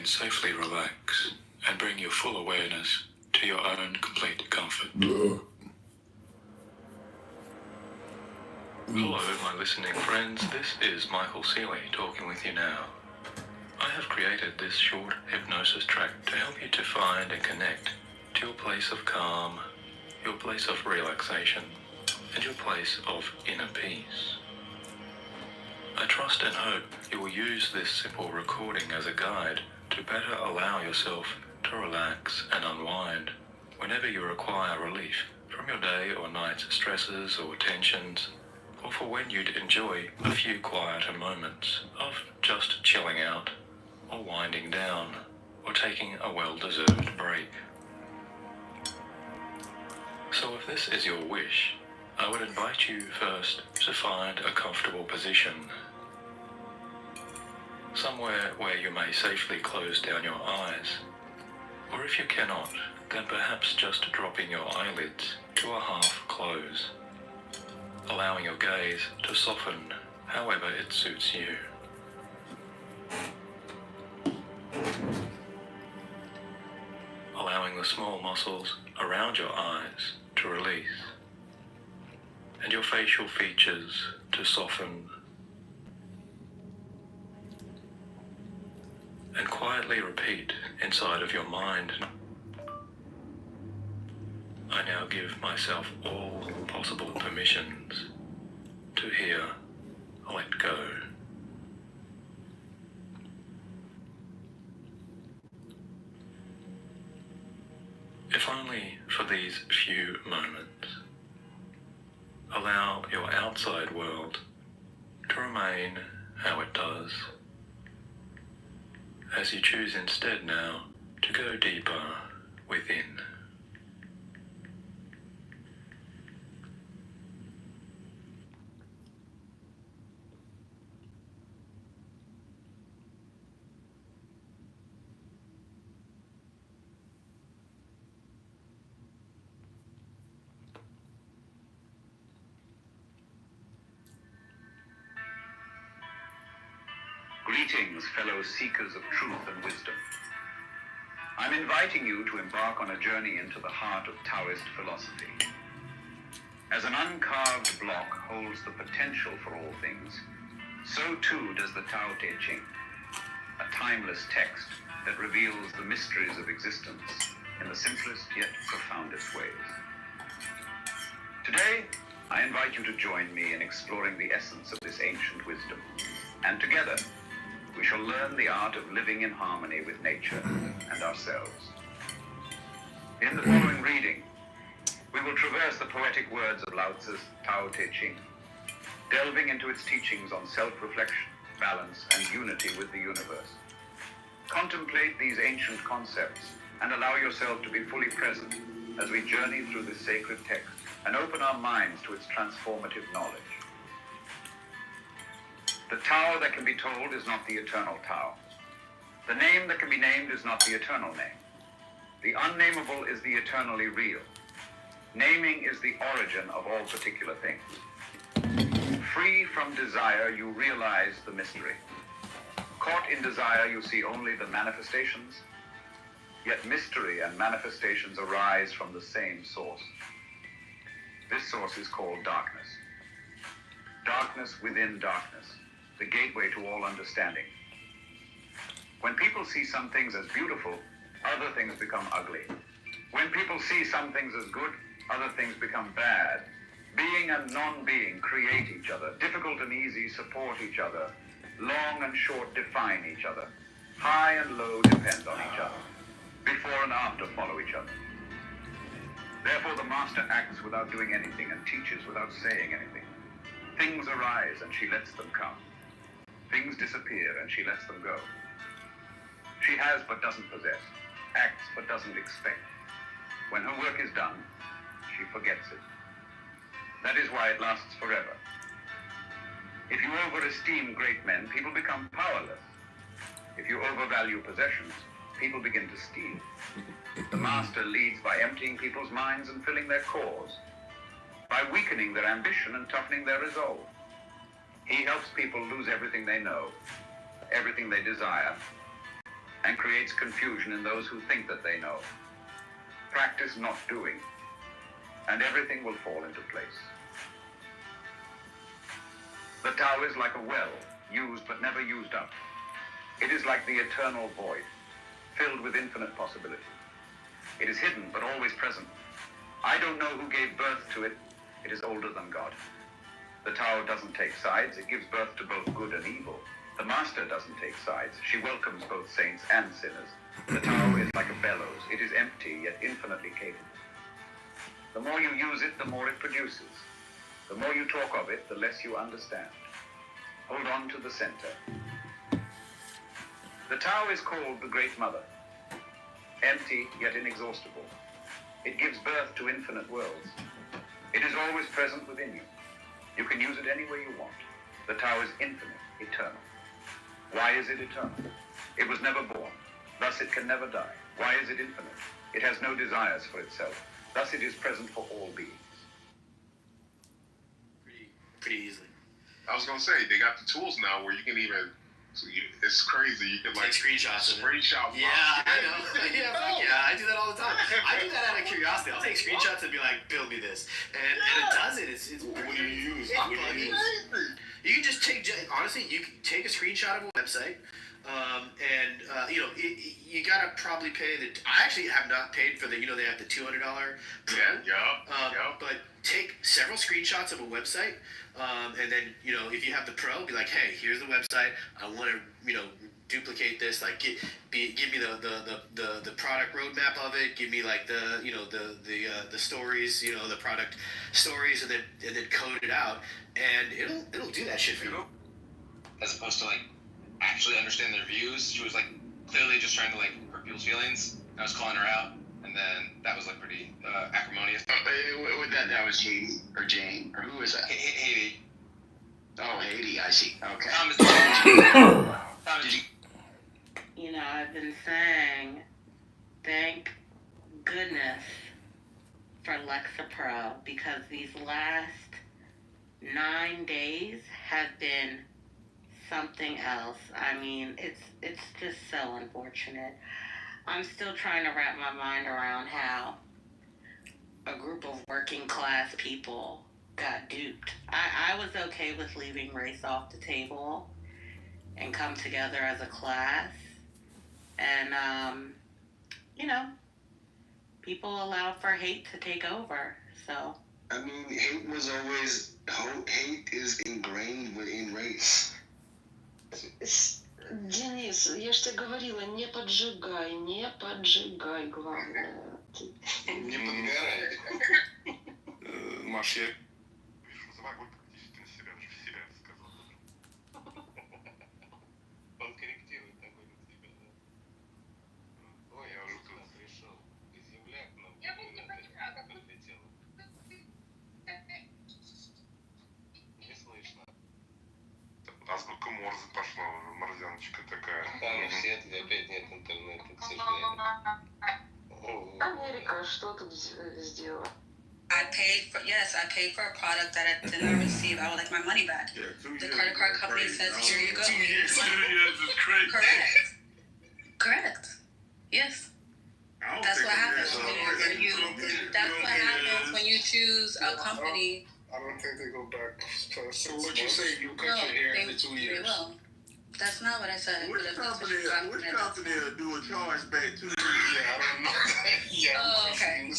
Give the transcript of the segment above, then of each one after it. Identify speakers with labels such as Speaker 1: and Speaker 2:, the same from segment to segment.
Speaker 1: can safely relax and bring your full awareness to your own complete comfort. Hello, my listening friends. This is Michael Seeley talking with you now. I have created this short hypnosis track to help you to find and connect to your place of calm, your place of relaxation, and your place of inner peace. I trust and hope you will use this simple recording as a guide to better allow yourself to relax and unwind whenever you require relief from your day or night's stresses or tensions, or for when you'd enjoy a few quieter moments of just chilling out, or winding down, or taking a well-deserved break. So if this is your wish, I would invite you first to find a comfortable position, somewhere where you may safely close down your eyes, or if you cannot, then perhaps just dropping your eyelids to a half close, allowing your gaze to soften however it suits you. Allowing the small muscles around your eyes to release, and your facial features to soften, and quietly repeat inside of your mind, I now give myself all possible permissions to hear, let go. If only for these few moments, allow your outside world to remain how it does, as you choose instead now to go deeper within.
Speaker 2: Greetings, fellow seekers of truth and wisdom. I'm inviting you to embark on a journey into the heart of Taoist philosophy. As an uncarved block holds the potential for all things, so too does the Tao Te Ching, a timeless text that reveals the mysteries of existence in the simplest yet profoundest ways. Today, I invite you to join me in exploring the essence of this ancient wisdom, and together, we shall learn the art of living in harmony with nature and ourselves. In the following reading, we will traverse the poetic words of Lao Tzu's Tao Te Ching, delving into its teachings on self-reflection, balance, and unity with the universe. Contemplate these ancient concepts and allow yourself to be fully present as we journey through this sacred text and open our minds to its transformative knowledge. The Tao that can be told is not the eternal Tao. The name that can be named is not the eternal name. The unnameable is the eternally real. Naming is the origin of all particular things. Free from desire, you realize the mystery. Caught in desire, you see only the manifestations. Yet mystery and manifestations arise from the same source. This source is called darkness. Darkness within darkness, the gateway to all understanding. When people see some things as beautiful, other things become ugly. When people see some things as good, other things become bad. Being and non-being create each other. Difficult and easy support each other. Long and short define each other. High and low depend on each other. Before and after follow each other. Therefore the master acts without doing anything and teaches without saying anything. Things arise and she lets them come. Things disappear and she lets them go. She has but doesn't possess, acts but doesn't expect. When her work is done, she forgets it. That is why it lasts forever. If you overesteem great men, people become powerless. If you overvalue possessions, people begin to steal. The master leads by emptying people's minds and filling their cores, by weakening their ambition and toughening their resolve. He helps people lose everything they know, everything they desire, and creates confusion in those who think that they know. Practice not doing, and everything will fall into place. The Tao is like a well, used but never used up. It is like the eternal void, filled with infinite possibility. It is hidden but always present. I don't know who gave birth to it. It is older than God. The Tao doesn't take sides. It gives birth to both good and evil. The Master doesn't take sides. She welcomes both saints and sinners. The Tao is like a bellows. It is empty, yet infinitely capable. The more you use it, the more it produces. The more you talk of it, the less you understand. Hold on to the center. The Tao is called the Great Mother. Empty, yet inexhaustible. It gives birth to infinite worlds. It is always present within you. You can use it any way you want. The Tao is infinite, eternal. Why is it eternal? It was never born. Thus it can never die. Why is it infinite? It has no desires for itself. Thus it is present for all beings.
Speaker 3: Pretty easily.
Speaker 4: I was gonna say they got the tools now where you can even. It's crazy. You can like
Speaker 3: take screenshots.
Speaker 4: Yeah,
Speaker 3: I know. Yeah, I do that all the time. I do that out of curiosity. I'll take screenshots and be like, "Build me this," and it does it. It's
Speaker 4: what do you use?
Speaker 3: You can just take. Honestly, you can take a screenshot of a website. You gotta probably pay the. I actually have not paid for the. They have the $200 pro.
Speaker 4: Yeah.
Speaker 3: But take several screenshots of a website, and then if you have the pro, be like, hey, here's the website. I want to duplicate this. Like, give me the product roadmap of it. Give me like the stories. The product stories, and then code it out, and it'll do that shit for you.
Speaker 5: As opposed to like actually understand their views. She was like clearly just trying to like hurt people's feelings. I was calling her out, and then that was like pretty acrimonious.
Speaker 6: That was Haiti or Jane or who was that?
Speaker 5: Haiti.
Speaker 6: Oh, Haiti. I see. Okay.
Speaker 7: I've been saying, thank goodness for Lexapro, because these last 9 days have been something else. I mean, it's just so unfortunate. I'm still trying to wrap my mind around how a group of working class people got duped. I was okay with leaving race off the table and come together as a class. And, people allowed for hate to take over, so.
Speaker 6: I mean, hate is ingrained within race.
Speaker 8: Денис, я ж тебе говорила, не поджигай, главное.
Speaker 4: Не подгорай. Маш, я... Забавно, практически на себя, даже в себя сказал. Он корректирует такой на тебя, да. Ой, я уже туда пришел. Земляк нам подлетел. Не слышно. Азбука Морзе пошла уже, морзяночка такая.
Speaker 5: Там в Сиэтле опять нет интернета, к сожалению.
Speaker 8: Америка, что тут сделала?
Speaker 9: I paid for a product that I did not receive. I would like my money back.
Speaker 4: Yeah,
Speaker 9: the credit card company says, here you go.
Speaker 4: 2 years is crazy.
Speaker 9: Correct. Yes. That's what happens when you choose a company.
Speaker 4: I don't think they go back. So what you say, you cut your hair in 2 years?
Speaker 9: They will. That's not what I said.
Speaker 10: Which company will do a chargeback 2 years?
Speaker 4: Yeah, I don't know.
Speaker 9: Oh, okay.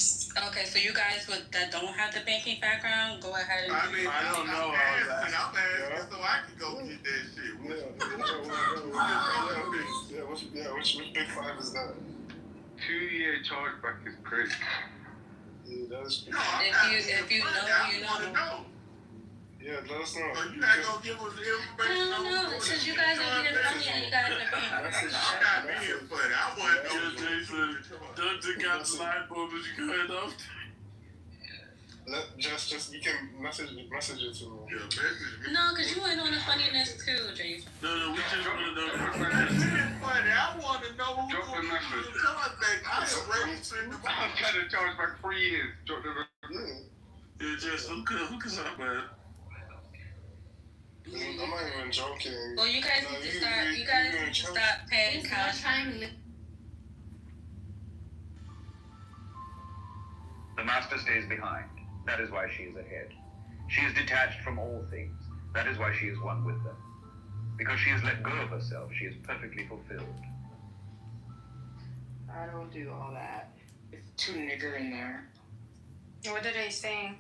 Speaker 9: Okay, so you guys that don't have the banking background, go ahead and...
Speaker 10: I mean, I don't know all that. I'm asking so I can go get that shit.
Speaker 4: Which big five is that?
Speaker 10: 2-year chargeback is crazy.
Speaker 4: Yeah, that's...
Speaker 10: No,
Speaker 9: if you know.
Speaker 4: Yeah, let us know.
Speaker 10: You're not going to give us the information?
Speaker 9: No, since you guys are being funny and you guys are being...
Speaker 10: I'm not being funny. I want to know.
Speaker 3: Don't take out the light bulb as you go enough.
Speaker 4: Just you can message it to me.
Speaker 10: Yeah, message me.
Speaker 9: No, because you ain't on the funniness too, Jason.
Speaker 3: No, we just want to know.
Speaker 10: It's funny. I want to know who's going to do the chargeback. I'm
Speaker 4: trying to charge back 3 years.
Speaker 3: Yeah, just hook us up, man.
Speaker 10: I'm not even joking.
Speaker 9: Well, you guys need to start. You guys need to start paying cash.
Speaker 2: The master stays behind. That is why she is ahead. She is detached from all things. That is why she is one with them. Because she has let go of herself, she is perfectly fulfilled.
Speaker 8: I don't do all that. It's too nigger in there.
Speaker 9: What are they saying?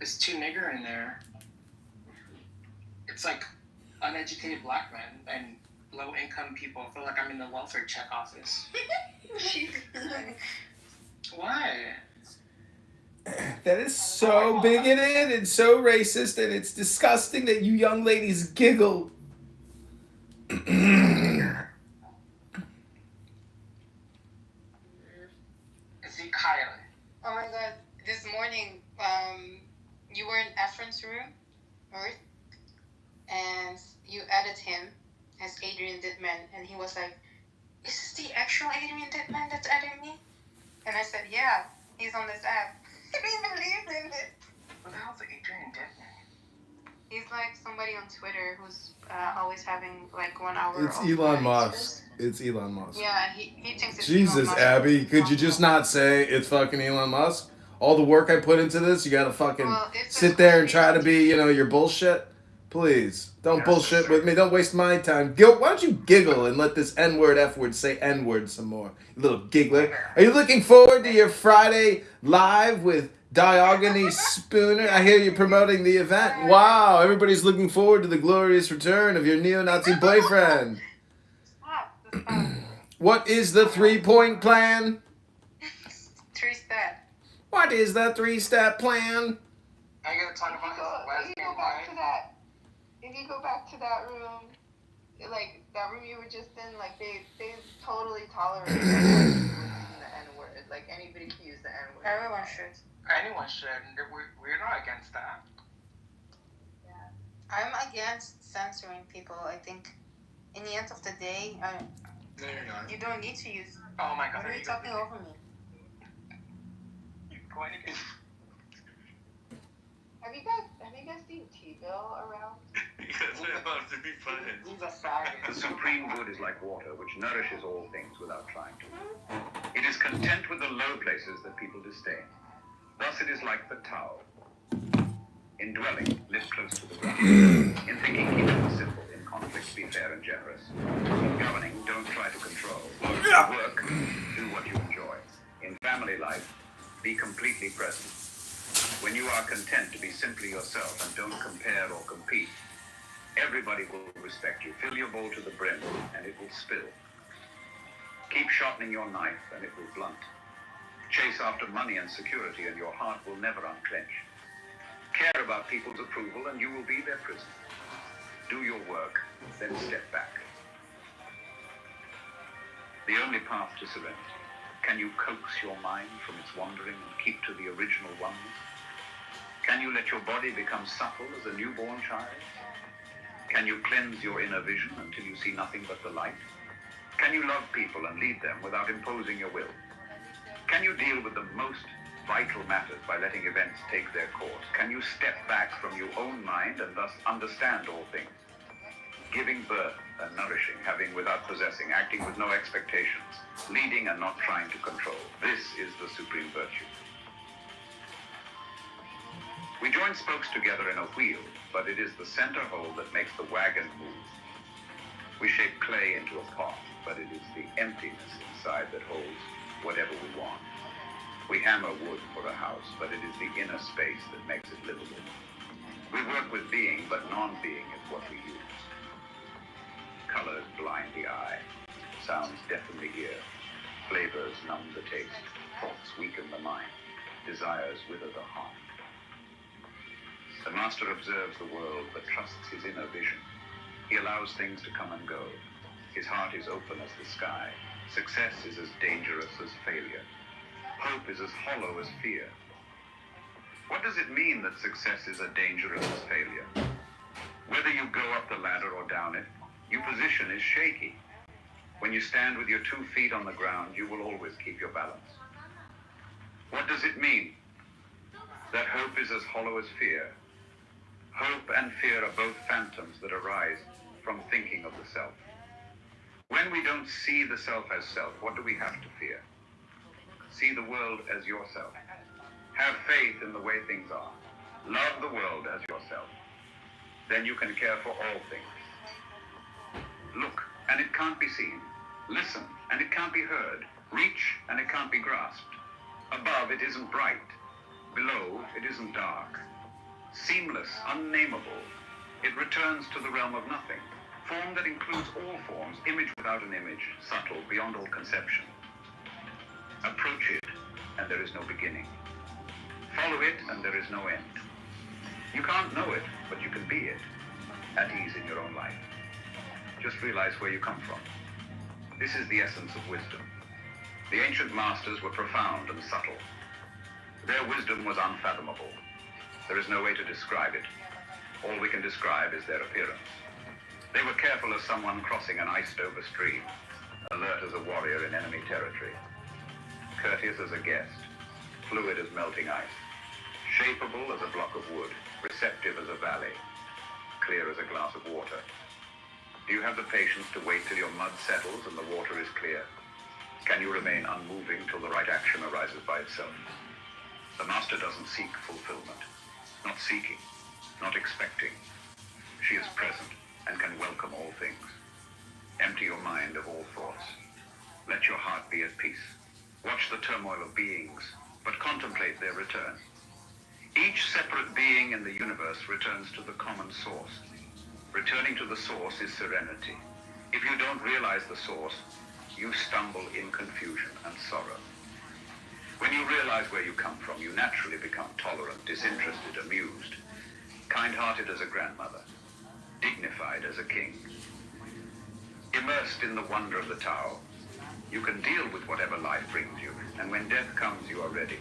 Speaker 8: It's too nigger in there. It's like uneducated black men and low-income people. I feel like I'm in the welfare check office. Why?
Speaker 11: That is so bigoted and so racist, and it's disgusting that you young ladies giggle.
Speaker 8: Is he Kylie?
Speaker 9: Oh my god! This morning, you were in Ephraim's room, right? And you added him as Adrian Dittman, and he was like, "Is this the actual Adrian Dittman that's adding me?" And I said, "Yeah, he's on this app." He believed in it.
Speaker 8: What the hell's Adrian Dittman?
Speaker 9: He's like somebody on Twitter who's always having like 1 hour.
Speaker 11: It's Elon Musk. It's Elon Musk.
Speaker 9: Yeah, he thinks it's
Speaker 11: Jesus,
Speaker 9: Elon Musk.
Speaker 11: Abby, could you just not say it's fucking Elon Musk? All the work I put into this, you gotta fucking sit there and try to be, your bullshit? Please, don't bullshit with me. Don't waste my time. Why don't you giggle and let this N-word, F-word say N-word some more? You little giggler. Are you looking forward to your Friday live with Diogany Spooner? I hear you're promoting the event. Wow, everybody's looking forward to the glorious return of your neo-Nazi boyfriend.
Speaker 9: Stop.
Speaker 11: What is the 3-point plan?
Speaker 9: 3-step.
Speaker 11: What is the 3-step plan?
Speaker 8: Are you gonna talk about his lesbian life?
Speaker 9: If you go back to that room, like that room you were just in, like they totally tolerate using the N-word. Like anybody can use the N-word. Everyone should.
Speaker 8: Anyone should. We're not against that.
Speaker 9: Yeah. I'm against censoring people. I think in the end of the day,
Speaker 8: No, you're not.
Speaker 9: you don't need to use.
Speaker 8: Oh my god.
Speaker 9: Why are you talking over me?
Speaker 8: You're going against.
Speaker 9: Have you guys seen T-Bill around?
Speaker 8: He's a faggot.
Speaker 2: The supreme good is like water, which nourishes all things without trying to. It is content with the low places that people disdain. Thus it is like the Tao. In dwelling, live close to the ground. In thinking, keep it simple. In conflict, be fair and generous. In governing, don't try to control. In work, do what you enjoy. In family life, be completely present. When you are content to be simply yourself and don't compare or compete, everybody will respect you. Fill your bowl to the brim and it will spill. Keep sharpening your knife and it will blunt. Chase after money and security and your heart will never unclench. Care about people's approval and you will be their prisoner. Do your work, then step back. The only path to serenity. Can you coax your mind from its wandering and keep to the original oneness? Can you let your body become supple as a newborn child? Can you cleanse your inner vision until you see nothing but the light? Can you love people and lead them without imposing your will? Can you deal with the most vital matters by letting events take their course? Can you step back from your own mind and thus understand all things? Giving birth and nourishing, having without possessing, acting with no expectations, leading and not trying to control. This is the supreme virtue. We join spokes together in a wheel, but it is the center hole that makes the wagon move. We shape clay into a pot, but it is the emptiness inside that holds whatever we want. We hammer wood for a house, but it is the inner space that makes it livable. We work with being, but non-being is what we use. Colors blind the eye, sounds deafen the ear, flavors numb the taste, thoughts weaken the mind, desires wither the heart. The master observes the world, but trusts his inner vision. He allows things to come and go. His heart is open as the sky. Success is as dangerous as failure. Hope is as hollow as fear. What does it mean that success is as dangerous as failure? Whether you go up the ladder or down it, your position is shaky. When you stand with your 2 feet on the ground, you will always keep your balance. What does it mean? That hope is as hollow as fear. Hope and fear are both phantoms that arise from thinking of the self. When we don't see the self as self, what do we have to fear? See the world as yourself. Have faith in the way things are. Love the world as yourself. Then you can care for all things. Look, and it can't be seen. Listen, and it can't be heard. Reach, and it can't be grasped. Above, it isn't bright. Below, it isn't dark. Seamless, unnameable, it returns to the realm of nothing. Form that includes all forms, image without an image, subtle, beyond all conception. Approach it, and there is no beginning. Follow it, and there is no end. You can't know it, but you can be it, at ease in your own life. Just realize where you come from. This is the essence of wisdom. The ancient masters were profound and subtle. Their wisdom was unfathomable. There is no way to describe it. All we can describe is their appearance. They were careful as someone crossing an iced-over stream, alert as a warrior in enemy territory, courteous as a guest, fluid as melting ice, shapeable as a block of wood, receptive as a valley, clear as a glass of water. Do you have the patience to wait till your mud settles and the water is clear? Can you remain unmoving till the right action arises by itself? The master doesn't seek fulfillment, not seeking, not expecting. She is present and can welcome all things. Empty your mind of all thoughts. Let your heart be at peace. Watch the turmoil of beings, but contemplate their return. Each separate being in the universe returns to the common source. Returning to the source is serenity. If you don't realize the source, you stumble in confusion and sorrow. When you realize where you come from, you naturally become tolerant, disinterested, amused, kind-hearted as a grandmother, dignified as a king. Immersed in the wonder of the Tao, you can deal with whatever life brings you, and when death comes, you are ready.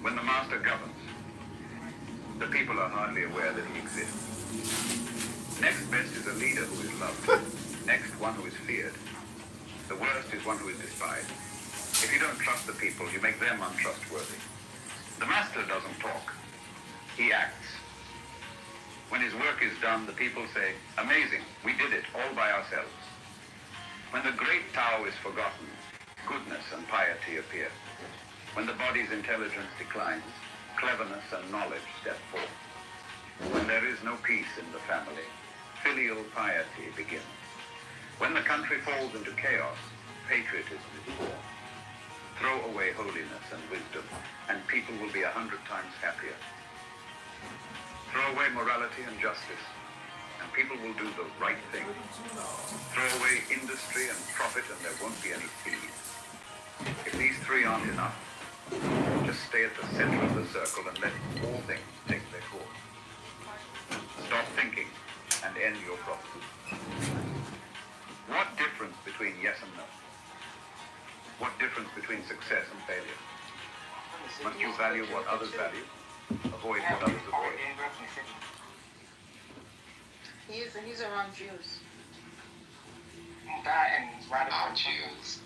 Speaker 2: When the master governs, the people are hardly aware that he exists. Next best is a leader who is loved. Next, one who is feared. The worst is one who is despised. If you don't trust the people, you make them untrustworthy. The master doesn't talk. He acts. When his work is done, the people say, "Amazing, we did it all by ourselves." When the great Tao is forgotten, goodness and piety appear. When the body's intelligence declines, cleverness and knowledge step forth. When there is no peace in the family, filial piety begins. When the country falls into chaos, patriotism is born. Throw away holiness and wisdom, and people will be 100 times happier. Throw away morality and justice, and people will do the right thing. Throw away industry and profit, and there won't be any thieves. If these three aren't enough, just stay at the center of the circle and let all things take their course. Stop thinking and end your problems. What difference between yes and no? What difference between success and failure? Must you value what others value? Avoid what others avoid.
Speaker 9: He's around Jews.
Speaker 8: That and radical
Speaker 6: Jews.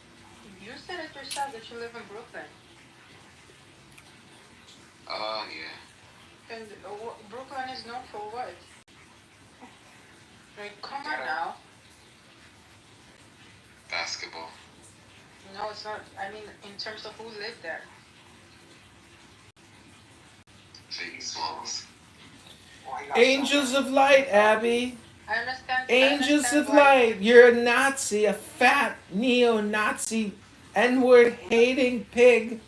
Speaker 9: You said it yourself that you live in Brooklyn.
Speaker 6: Oh, yeah.
Speaker 9: And Brooklyn is known for what? Like, come on now.
Speaker 6: Basketball.
Speaker 9: No, it's not. I mean, in terms of who lived there.
Speaker 6: Big Smalls.
Speaker 11: Angels of Light, Abby.
Speaker 9: I understand.
Speaker 11: Angels of
Speaker 9: why-
Speaker 11: Light. You're a Nazi, a fat neo-Nazi, N-word hating pig.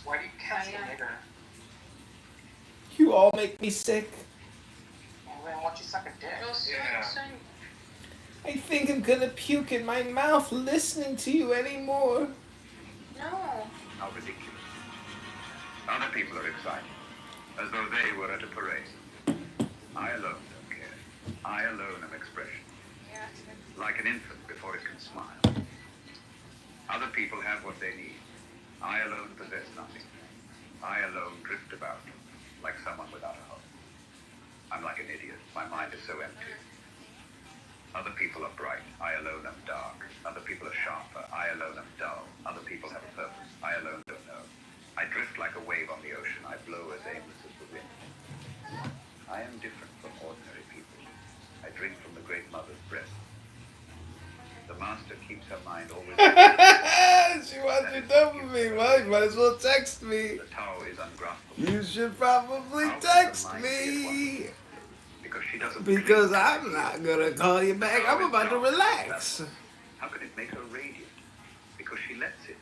Speaker 8: Why do you cancel nigger?
Speaker 11: You all make me sick.
Speaker 8: Well, then why don't you suck a dick?
Speaker 9: No, soon, soon.
Speaker 11: I think I'm gonna puke in my mouth listening to you anymore.
Speaker 9: No.
Speaker 2: How ridiculous. Other people are excited, as though they were at a parade. I alone don't care. I alone am expression. Like an infant before it can smile. Other people have what they need. I alone possess nothing. I alone drift about, like someone without a home. I'm like an idiot. My mind is so empty. Other people are bright. I alone am dark. Other people are sharper. I alone am dull. Other people have a purpose. I alone don't know. I drift like a wave on the ocean. I blow as aimless as the wind. I am different from ordinary people. I drink from the great mother's breast. The master keeps her mind always.
Speaker 11: She wants you done with me. Well, you might as well text me.
Speaker 2: The Tao is ungraspable.
Speaker 11: You should probably
Speaker 2: How can the
Speaker 11: text
Speaker 2: mind be at
Speaker 11: me.
Speaker 2: one? Because she doesn't.
Speaker 11: Because I'm not gonna call you back. I'm about to relax.
Speaker 2: How can it make her radiant? Because she lets it.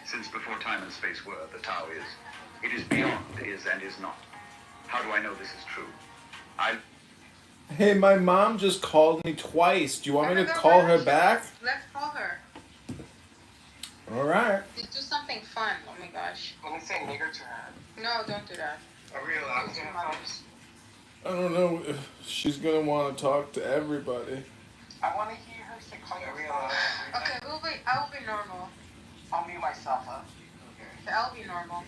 Speaker 2: Since before time and space were, the Tao is. It is beyond, is and is not. How do I know this is true?
Speaker 11: Hey, my mom just called me twice. Do you want me to call her back?
Speaker 9: Let's call her.
Speaker 11: All right.
Speaker 9: Let's do something fun. Oh my gosh.
Speaker 8: Let me say nigger to her.
Speaker 9: No, don't do that.
Speaker 8: Are we allowed to?
Speaker 11: I don't know if she's gonna want to talk to everybody.
Speaker 8: I want to hear her say call you.
Speaker 9: Okay, I will be normal.
Speaker 8: I'll mute myself up.
Speaker 9: Okay. I'll be normal.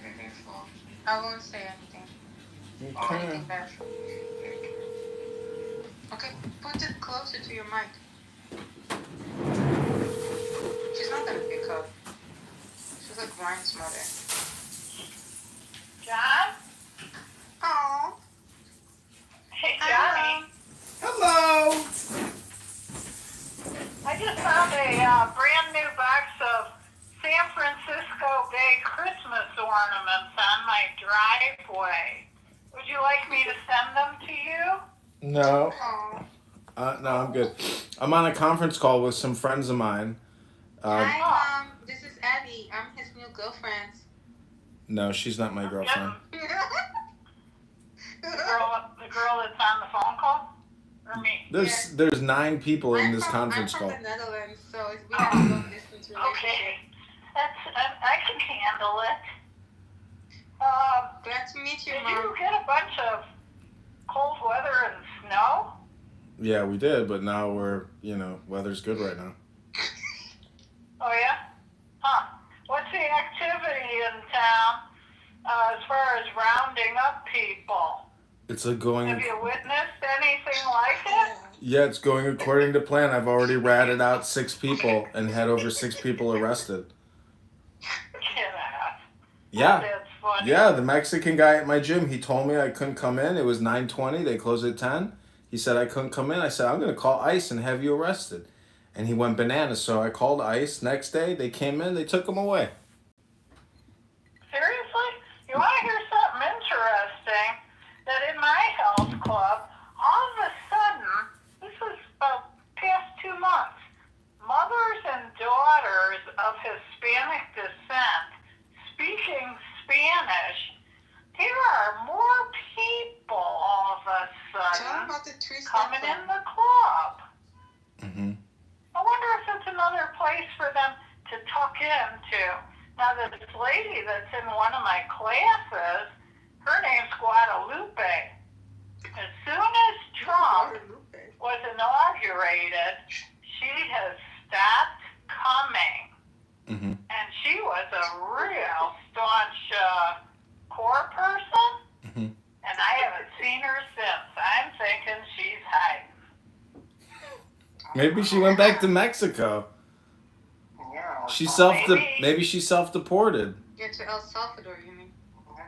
Speaker 8: Okay, thanks, Mom.
Speaker 9: I won't say anything.
Speaker 11: Okay.
Speaker 9: Anything bad. Okay, put it closer to your mic. She's not gonna pick up. She's like Ryan's mother.
Speaker 12: John?
Speaker 9: Aww.
Speaker 12: Hey, Johnny.
Speaker 11: Hello.
Speaker 12: I just found a brand new box of San Francisco Bay Christmas ornaments on my driveway. Would you like me to send them to you?
Speaker 11: No.
Speaker 9: Aww.
Speaker 11: No, I'm good. I'm on a conference call with some friends of mine.
Speaker 9: Hi, Mom. This is Abby. I'm his new girlfriend.
Speaker 11: No, she's not my girlfriend.
Speaker 12: The girl that's on the phone call? Or me?
Speaker 11: There's 9 people in this conference call.
Speaker 9: I'm from the Netherlands, so we have a long distance relationship.
Speaker 12: Okay. I can handle it.
Speaker 9: Glad to meet you,
Speaker 12: Did
Speaker 9: Mom.
Speaker 12: you get a bunch of cold weather and snow?
Speaker 11: Yeah, we did, but now weather's good right now.
Speaker 12: Oh, yeah? Huh. What's the activity in town as far as rounding up people?
Speaker 11: It's going.
Speaker 12: Have you witnessed anything like it?
Speaker 11: Yeah, it's going according to plan. I've already ratted out 6 people and had over 6 people arrested.
Speaker 12: Get out.
Speaker 11: Yeah.
Speaker 12: That's funny.
Speaker 11: Yeah, the Mexican guy at my gym, he told me I couldn't come in. It was 9:20. They closed at 10. He said I couldn't come in. I said, I'm going to call ICE and have you arrested. And he went bananas. So I called ICE. Next day, they came in. They took him away.
Speaker 12: Seriously? You want to hear something interesting? That in my health club, all of a sudden, this was about past 2 months, mothers and daughters of Hispanic descent speaking Spanish, there are more people all of a sudden coming in the club.
Speaker 11: Mm-hmm.
Speaker 12: I wonder if it's another place for them to tuck into. Now, this lady that's in one of my classes, her name's Guadalupe. As soon as Trump was inaugurated, she has stopped coming.
Speaker 11: Mm-hmm.
Speaker 12: And she was a real staunch core person.
Speaker 11: Mm-hmm.
Speaker 12: And I haven't seen her since. I'm thinking she's hiding.
Speaker 11: Maybe she went back to Mexico. Maybe she self-deported.
Speaker 9: Yeah, to El Salvador, you mean?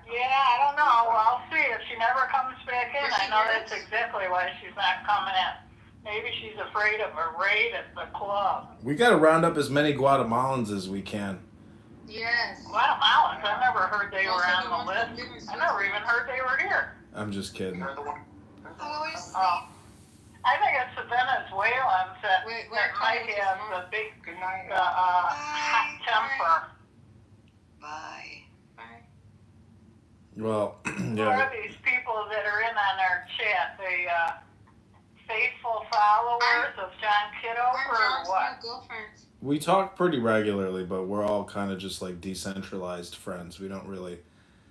Speaker 12: Yeah, I don't know. Well, I'll see if she never comes back in. I know that's exactly why she's not coming in. Maybe she's afraid of a raid at the club.
Speaker 11: We got to round up as many Guatemalans as we can.
Speaker 9: Yes.
Speaker 12: Guatemalans? I never heard they were on the list. I never even heard they were here.
Speaker 11: I'm just kidding.
Speaker 12: Oh. I think it's the Venezuelans that might have the big hot temper.
Speaker 9: Bye.
Speaker 11: Well,
Speaker 12: Who are these people that are in on our chat? The faithful followers of John Kitover or what?
Speaker 11: we talk pretty regularly, but we're all kind of just like decentralized friends. We don't really.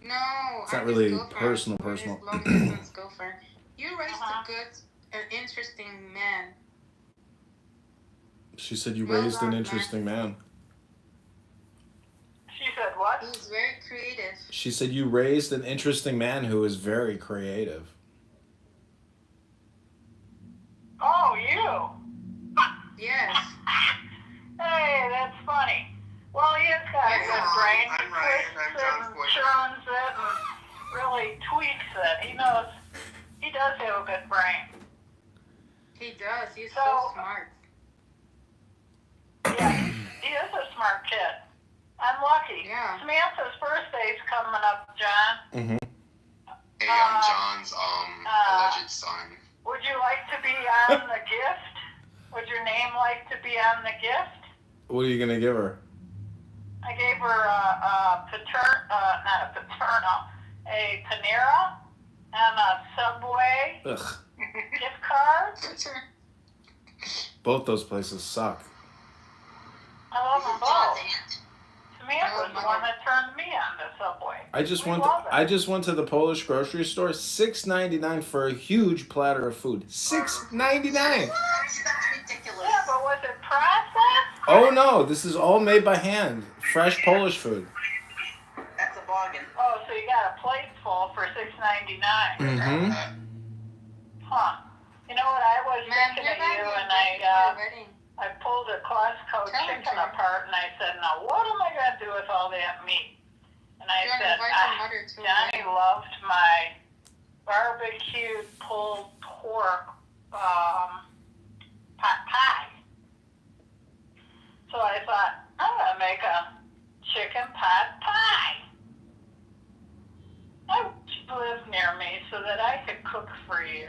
Speaker 9: No,
Speaker 11: it's not really personal.
Speaker 9: Long distance girlfriend. You raised a good and interesting man.
Speaker 11: She said you raised an interesting man.
Speaker 12: She said what?
Speaker 9: He's very creative.
Speaker 11: She said you raised an interesting man who is very creative.
Speaker 12: Oh, you?
Speaker 9: Yes.
Speaker 12: Hey, that's funny. Well, he's got a good brain. He twists it and churns it and really tweaks it. He knows. He does have a good brain.
Speaker 9: He does. He's so smart.
Speaker 12: Yeah, he is a smart kid. I'm lucky.
Speaker 9: Yeah.
Speaker 12: Samantha's birthday's coming up, John.
Speaker 11: Mm-hmm.
Speaker 6: Hey, I'm John's alleged son.
Speaker 12: Would you like to be on the gift? Would your name like to be on the gift?
Speaker 11: What are you gonna give her?
Speaker 12: I gave her a Panera and a Subway
Speaker 11: Ugh.
Speaker 12: gift card.
Speaker 11: Both those places suck.
Speaker 12: I love them both. Samantha's the one that turned me on to Subway.
Speaker 11: I just went to the Polish grocery store. $6.99 for a huge platter of food. $6.99.
Speaker 9: That's ridiculous.
Speaker 12: Yeah, but was it processed?
Speaker 11: Oh no, this is all made by hand. Fresh Polish food.
Speaker 7: That's a bargain.
Speaker 12: Oh, so you got a plate full for $6.99.
Speaker 11: Mm-hmm.
Speaker 12: Huh. You know what? I was thinking of you, and I pulled a Costco chicken apart, and I said, now what am I going to do with all that meat? And I said, Johnny loved my barbecued pulled pork pot pie. So I thought, I'm going to make a chicken pot pie. I wish you lived near me so that I could cook for you.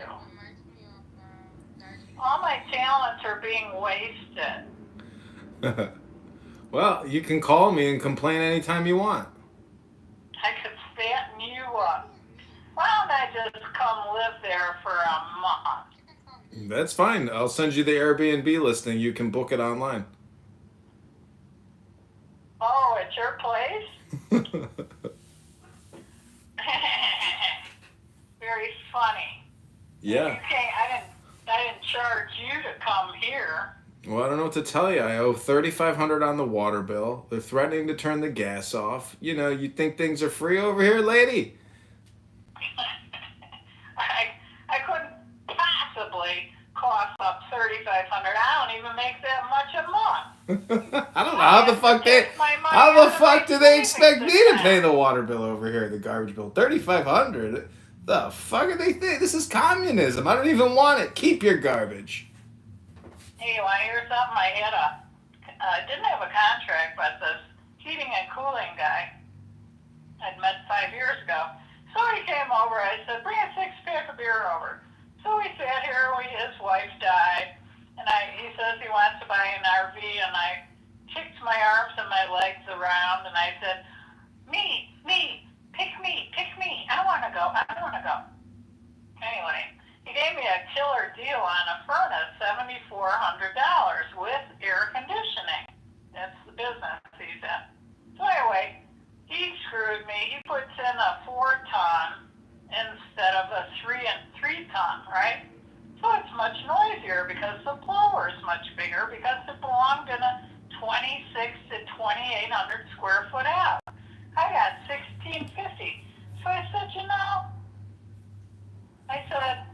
Speaker 12: All my talents are being wasted.
Speaker 11: Well, you can call me and complain anytime you want.
Speaker 12: I could fatten you up. Why don't I just come live there for a month?
Speaker 11: That's fine. I'll send you the Airbnb listing. You can book it online.
Speaker 12: Oh, it's your place? Very funny.
Speaker 11: Yeah.
Speaker 12: You can't, I didn't charge you to come here.
Speaker 11: Well, I don't know what to tell you. I owe $3,500 on the water bill. They're threatening to turn the gas off. You know, you think things are free over here, lady?
Speaker 12: I couldn't possibly cost up $3,500. I don't even make that much a month.
Speaker 11: I don't know how the fuck do they expect me to pay the water bill over here, the garbage bill? $3,500? The fuck are they think? This is communism. I don't even want it. Keep your garbage.
Speaker 12: Hey, you want to hear something? I didn't have a contract, but this heating and cooling guy I'd met 5 years ago. So he came over. I said, bring a 6-pack of beer over. So we sat here. His wife died. And he says he wants to buy an RV. And I kicked my arms and my legs around. And I said, me, pick me. I want to go. Anyway, he gave me a killer deal on a furnace, $7,400 with air conditioning. That's the business he's in. So anyway, he screwed me. He puts in a 4-ton instead of a 3-ton, right? So it's much noisier because the blower is much bigger because it belonged in a 26 to 2,800 square foot house. I got $1,650. So I said,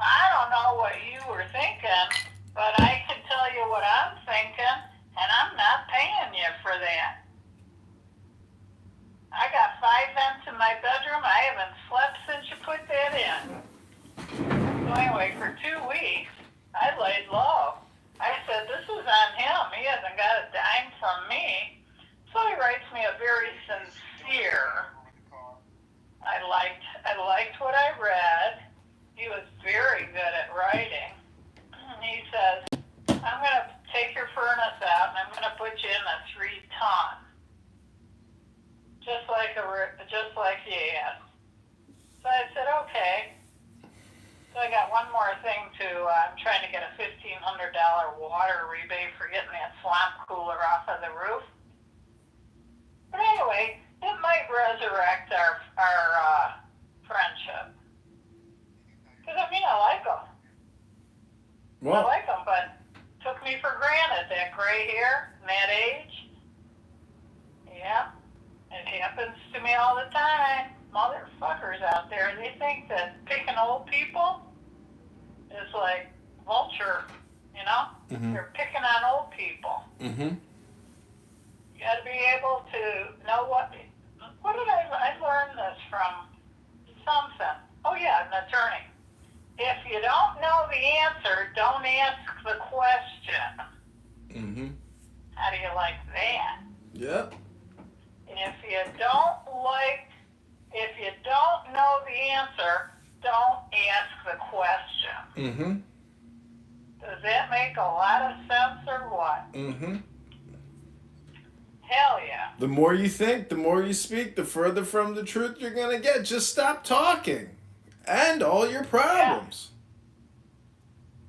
Speaker 12: I don't know what you were thinking, but I can tell you what I'm thinking, and I'm not paying you for that. I got 5 vents in my bedroom. I haven't slept since you put that in. So anyway, for 2 weeks, I laid low. I said, this is on him. He hasn't got a dime from me. So he writes me a very sincere. I liked what I read. He was very good at writing. He says, I'm going to take your furnace out and I'm going to put you in a 3-ton. Just like he asked. So I said, okay. So I got one more thing I'm trying to get a $1,500 water rebate for getting that swamp cooler off of the roof. But anyway, it might resurrect our friendship. Because, I like him.
Speaker 11: Well,
Speaker 12: I like him, but took me for granted. That gray hair and that age. Yeah, it happens to me all the time. Motherfuckers out there, they think that picking old people is like vulture,
Speaker 11: Mm-hmm.
Speaker 12: They're picking on old people.
Speaker 11: Mm-hmm.
Speaker 12: You got to be able to know what did I learn this from? Something. Oh yeah, an attorney. If you don't know the answer, don't ask the question.
Speaker 11: Mm-hmm.
Speaker 12: How do you like that?
Speaker 11: Yep.
Speaker 12: If you don't know the answer, don't ask the question.
Speaker 11: Mm-hmm.
Speaker 12: Does that make a lot of sense or what?
Speaker 11: Mm-hmm.
Speaker 12: Hell yeah.
Speaker 11: The more you think, the more you speak, the further from the truth you're gonna get. Just stop talking. And all your problems.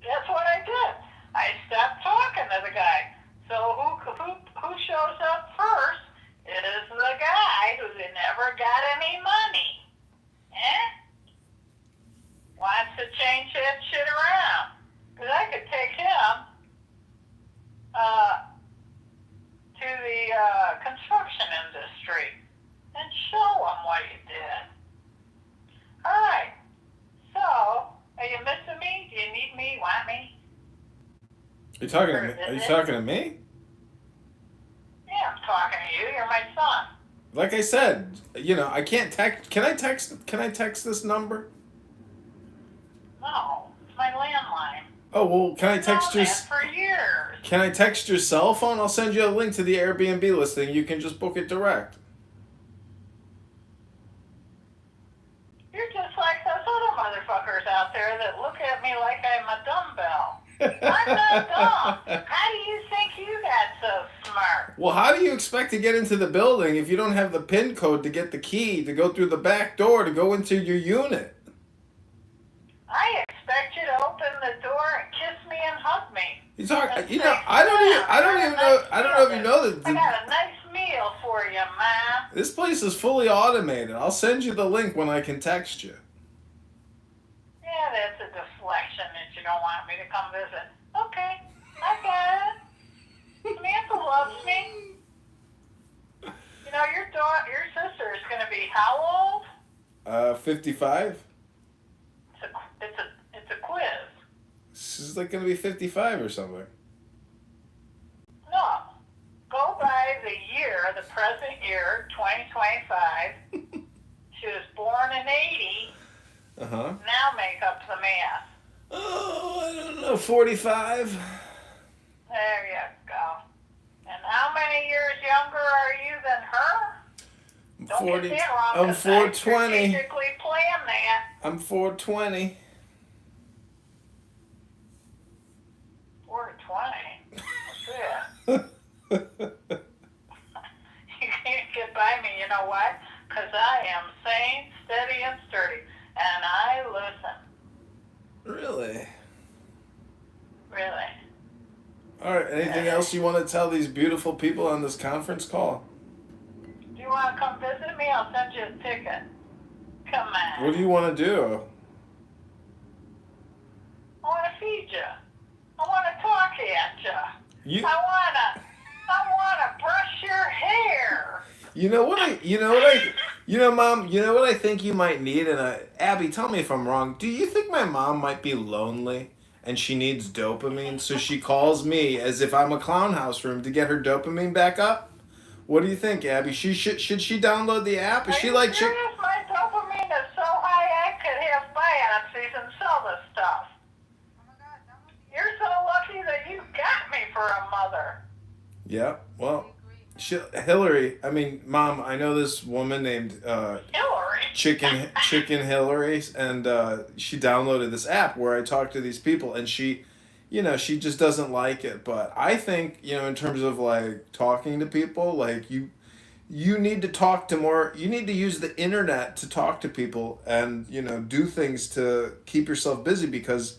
Speaker 12: Yeah. That's what I did. I stopped talking to the guy. So who shows up first is the guy who never got any money. Wants to change that shit around. Because I could take him to the construction industry and show him what you did. Alright. So, are you missing me? Do you need me? Want me?
Speaker 11: Are you talking to me? Are you talking to me?
Speaker 12: Yeah, I'm talking to you. You're my son.
Speaker 11: Like I said, I can't text. Can I text this number?
Speaker 12: No, it's my landline.
Speaker 11: Oh, well, can I text your...
Speaker 12: for years.
Speaker 11: Can I text your cell phone? I'll send you a link to the Airbnb listing. You can just book it direct.
Speaker 12: You're just like those other motherfuckers out there that look at me like I'm a dumbbell. I'm not dumb. How do you think you got so smart?
Speaker 11: Well, how do you expect to get into the building if you don't have the PIN code to get the key, to go through the back door, to go into your unit?
Speaker 12: I expect you to open the door and kiss me and hug me.
Speaker 11: I don't know if you know that.
Speaker 12: I got a nice meal for you, Ma.
Speaker 11: This place is fully automated. I'll send you the link when I can text you.
Speaker 12: Yeah, that's a deflection that you don't want me to come visit. Okay, I got it. Samantha loves me. Your sister is going to be how old?
Speaker 11: 55.
Speaker 12: It's a quiz.
Speaker 11: She's like going to be 55 or something.
Speaker 12: No. Go by the year, the present year, 2025. She was born in 80.
Speaker 11: Uh-huh.
Speaker 12: Now make up the math.
Speaker 11: Oh, I don't know, 45.
Speaker 12: There you go. And how many years younger are you than her? Don't
Speaker 11: 40,
Speaker 12: get that wrong,
Speaker 11: I'm
Speaker 12: 'cause I
Speaker 11: 420.
Speaker 12: strategically planned that.
Speaker 11: I'm 420.
Speaker 12: 420? What's that? You can't get by me, you know why? Because I am sane, steady, and sturdy. And I listen.
Speaker 11: Really?
Speaker 12: Really.
Speaker 11: All right, anything else you want to tell these beautiful people on this conference call?
Speaker 12: Do you want to come visit me? I'll send you a ticket. Come on.
Speaker 11: What do you want to do?
Speaker 12: I want to feed you. I want to talk at you. I want to brush your hair.
Speaker 11: Mom, you know what I think you might need? And Abby, tell me if I'm wrong. Do you think my mom might be lonely and she needs dopamine, so she calls me as if I'm a clown house room to get her dopamine back up? What do you think, Abby? Should she download the app? Is she like...
Speaker 12: serious? My dopamine is so high I could have biopsies and sell this stuff. You're so lucky that you got me for a mother.
Speaker 11: Yeah, well, Mom, I know this woman named
Speaker 12: Hillary.
Speaker 11: Chicken Hillary, and she downloaded this app where I talk to these people, and she just doesn't like it. But I think, in terms of like talking to people, like you need to talk to more. You need to use the internet to talk to people, and do things to keep yourself busy because.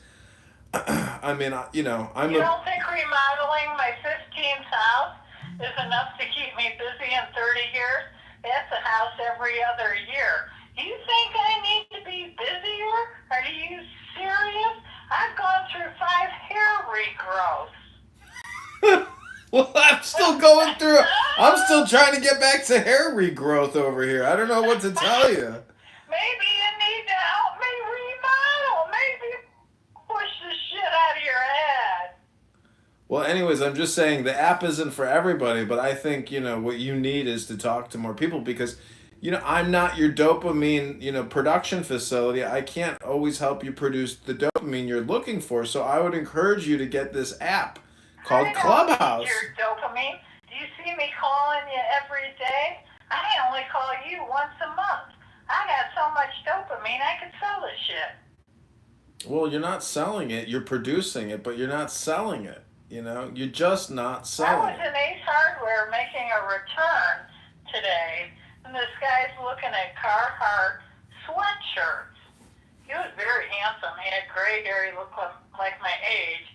Speaker 11: I'm
Speaker 12: You don't think remodeling my 15th house is enough to keep me busy in 30 years? That's a house every other year. Do you think I need to be busier? Are you serious? I've gone through 5 hair regrowths.
Speaker 11: Well, I'm still trying to get back to hair regrowth over here. I don't know what to tell you.
Speaker 12: Maybe you need to help me remodel. Maybe push the shit out of your head.
Speaker 11: Well, anyways, I'm just saying the app isn't for everybody, but I think, what you need is to talk to more people because, You know, I'm not your dopamine, production facility. I can't always help you produce the dopamine you're looking for. So I would encourage you to get this app called
Speaker 12: I don't need
Speaker 11: Clubhouse.
Speaker 12: your dopamine. Do you see me calling you every day? I only call you once a month. I got so much dopamine I could sell this shit.
Speaker 11: Well, you're not selling it. You're producing it, but you're not selling it. You're just not
Speaker 12: I
Speaker 11: selling
Speaker 12: was
Speaker 11: it.
Speaker 12: in Ace Hardware making a return today, and this guy's looking at Carhartt sweatshirts. He was very handsome. He had gray hair. He looked like my age.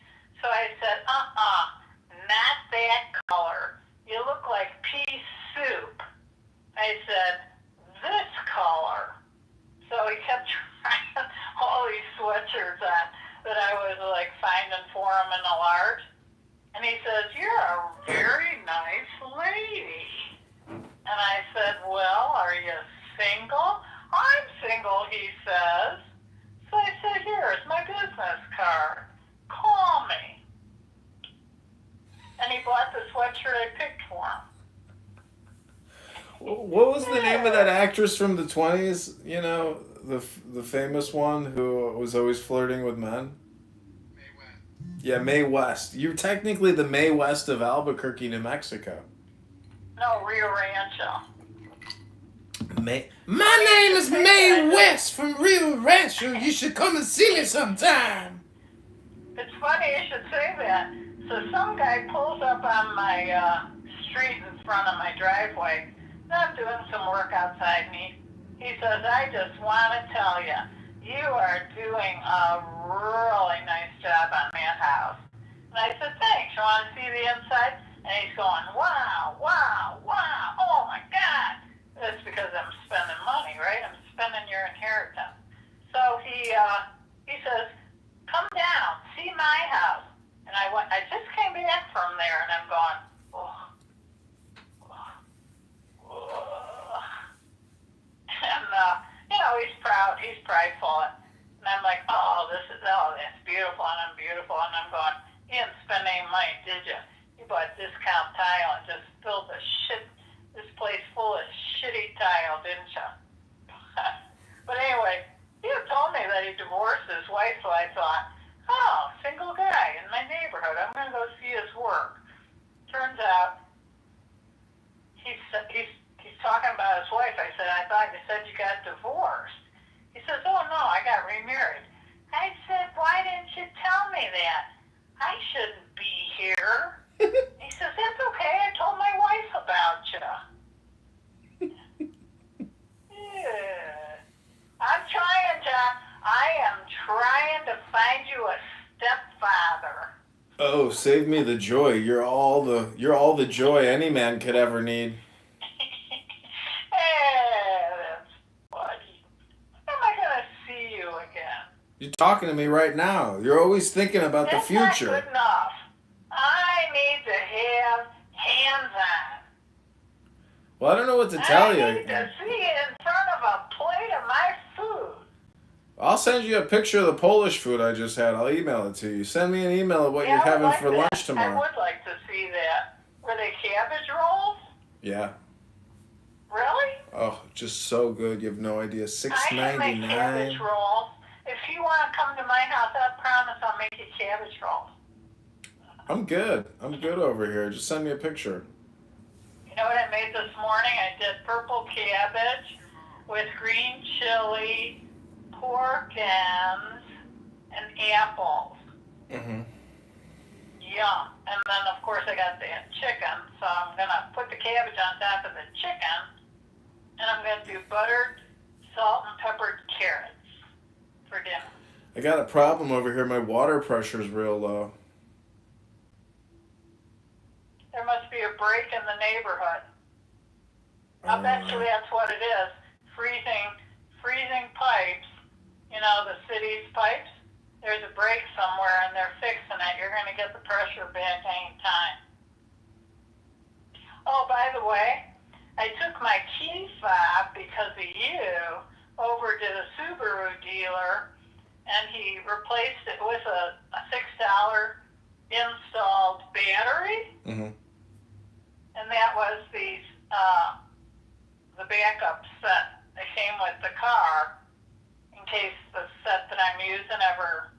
Speaker 12: So I said, not that color. You look like pea soup. I said, this color. So he kept trying all these sweatshirts on that I was like finding for him in a large. And he says, you're a very nice lady. And I said, well, are you single? I'm single, he says. So I said, here's my business card. Call me. And he bought the sweatshirt I picked for him.
Speaker 11: What was the name of that actress from the 20s? The famous one who was always flirting with men? Yeah, Mae West. You're technically the Mae West of Albuquerque, New Mexico.
Speaker 12: No, Rio Rancho.
Speaker 11: My name is Mae West from Rio Rancho. You should come and see me sometime.
Speaker 12: It's funny you should say that. So some guy pulls up on my street in front of my driveway. And I'm doing some work outside, and he says, I just want to tell you, you are doing a really nice job on that house. And I said, thanks. You want to see the inside? And he's going, wow, wow, wow. Oh, my God. That's because I'm spending money, right? I'm spending your inheritance. So he says, come down, see my house. And I just came back from there, and I'm going, oh. And, he's proud. He's prideful. And I'm like, that's beautiful. And I'm beautiful. And I'm going, you didn't spend any money, did you? You bought discount tile and just filled this place full of shitty tile, didn't you? But anyway, he had told me that he divorced his wife, so I thought, single guy in my neighborhood. I'm going to go see his work. Turns out, he's talking about his wife. I said, I thought you said you got divorced. He says, oh, no, I got remarried. I said, why didn't you tell me that? I shouldn't be here. He says, that's okay. I told my wife about you. Yeah. I am trying to find you a stepfather.
Speaker 11: Oh, save me the joy. You're all the joy any man could ever need.
Speaker 12: That's funny. When am I going to see you again?
Speaker 11: You're talking to me right now. You're always thinking about the future.
Speaker 12: That's not good enough. I need to have hands-on.
Speaker 11: Well, I don't know what to tell you.
Speaker 12: I need to see it in front of a plate of my food.
Speaker 11: I'll send you a picture of the Polish food I just had. I'll email it to you. Send me an email of what you're having for lunch tomorrow.
Speaker 12: I would like to see that. Were they cabbage rolls?
Speaker 11: Yeah.
Speaker 12: Really?
Speaker 11: Oh, just so good. You have no idea. $6.99.
Speaker 12: I can make cabbage rolls. If you want to come to my house, I promise I'll make you cabbage rolls.
Speaker 11: I'm good. I'm good over here. Just send me a picture.
Speaker 12: You know what I made this morning? I did purple cabbage with green chili, pork ends, and apples.
Speaker 11: Mm-hmm.
Speaker 12: Yum. And then, of course, I got the chicken, so I'm going to put the cabbage on top of the chicken, and I'm going to do buttered, salt, and peppered carrots for dinner.
Speaker 11: I got a problem over here. My water pressure's real low.
Speaker 12: There must be a break in the neighborhood. I bet you that's what it is. Freezing pipes. You know, the city's pipes. There's a break somewhere, and they're fixing it. You're going to get the pressure back any time. Oh, by the way, I took my key fob because of you over to the Subaru dealer, and he replaced it with a $6 installed battery.
Speaker 11: Mm-hmm.
Speaker 12: And that was these the backup set that came with the car in case the set that I'm using ever,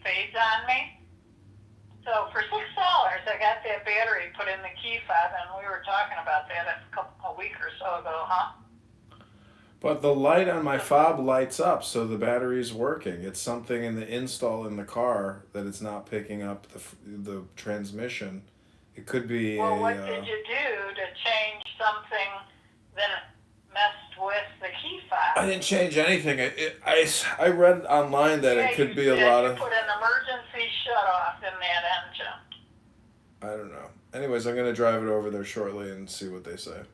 Speaker 12: fades on me. So for $6, I got that battery put in the key fob, and we were talking about that a week or so ago, huh?
Speaker 11: But the light on my fob lights up, so the battery's working. It's something in the install in the car that it's not picking up the transmission. It could be
Speaker 12: Well, what did you do to change something that messed with the key fob?
Speaker 11: I didn't change anything. I read online that it could be a lot of...
Speaker 12: You put an emergency shut-off in that engine.
Speaker 11: I don't know. Anyways, I'm going to drive it over there shortly and see what they say.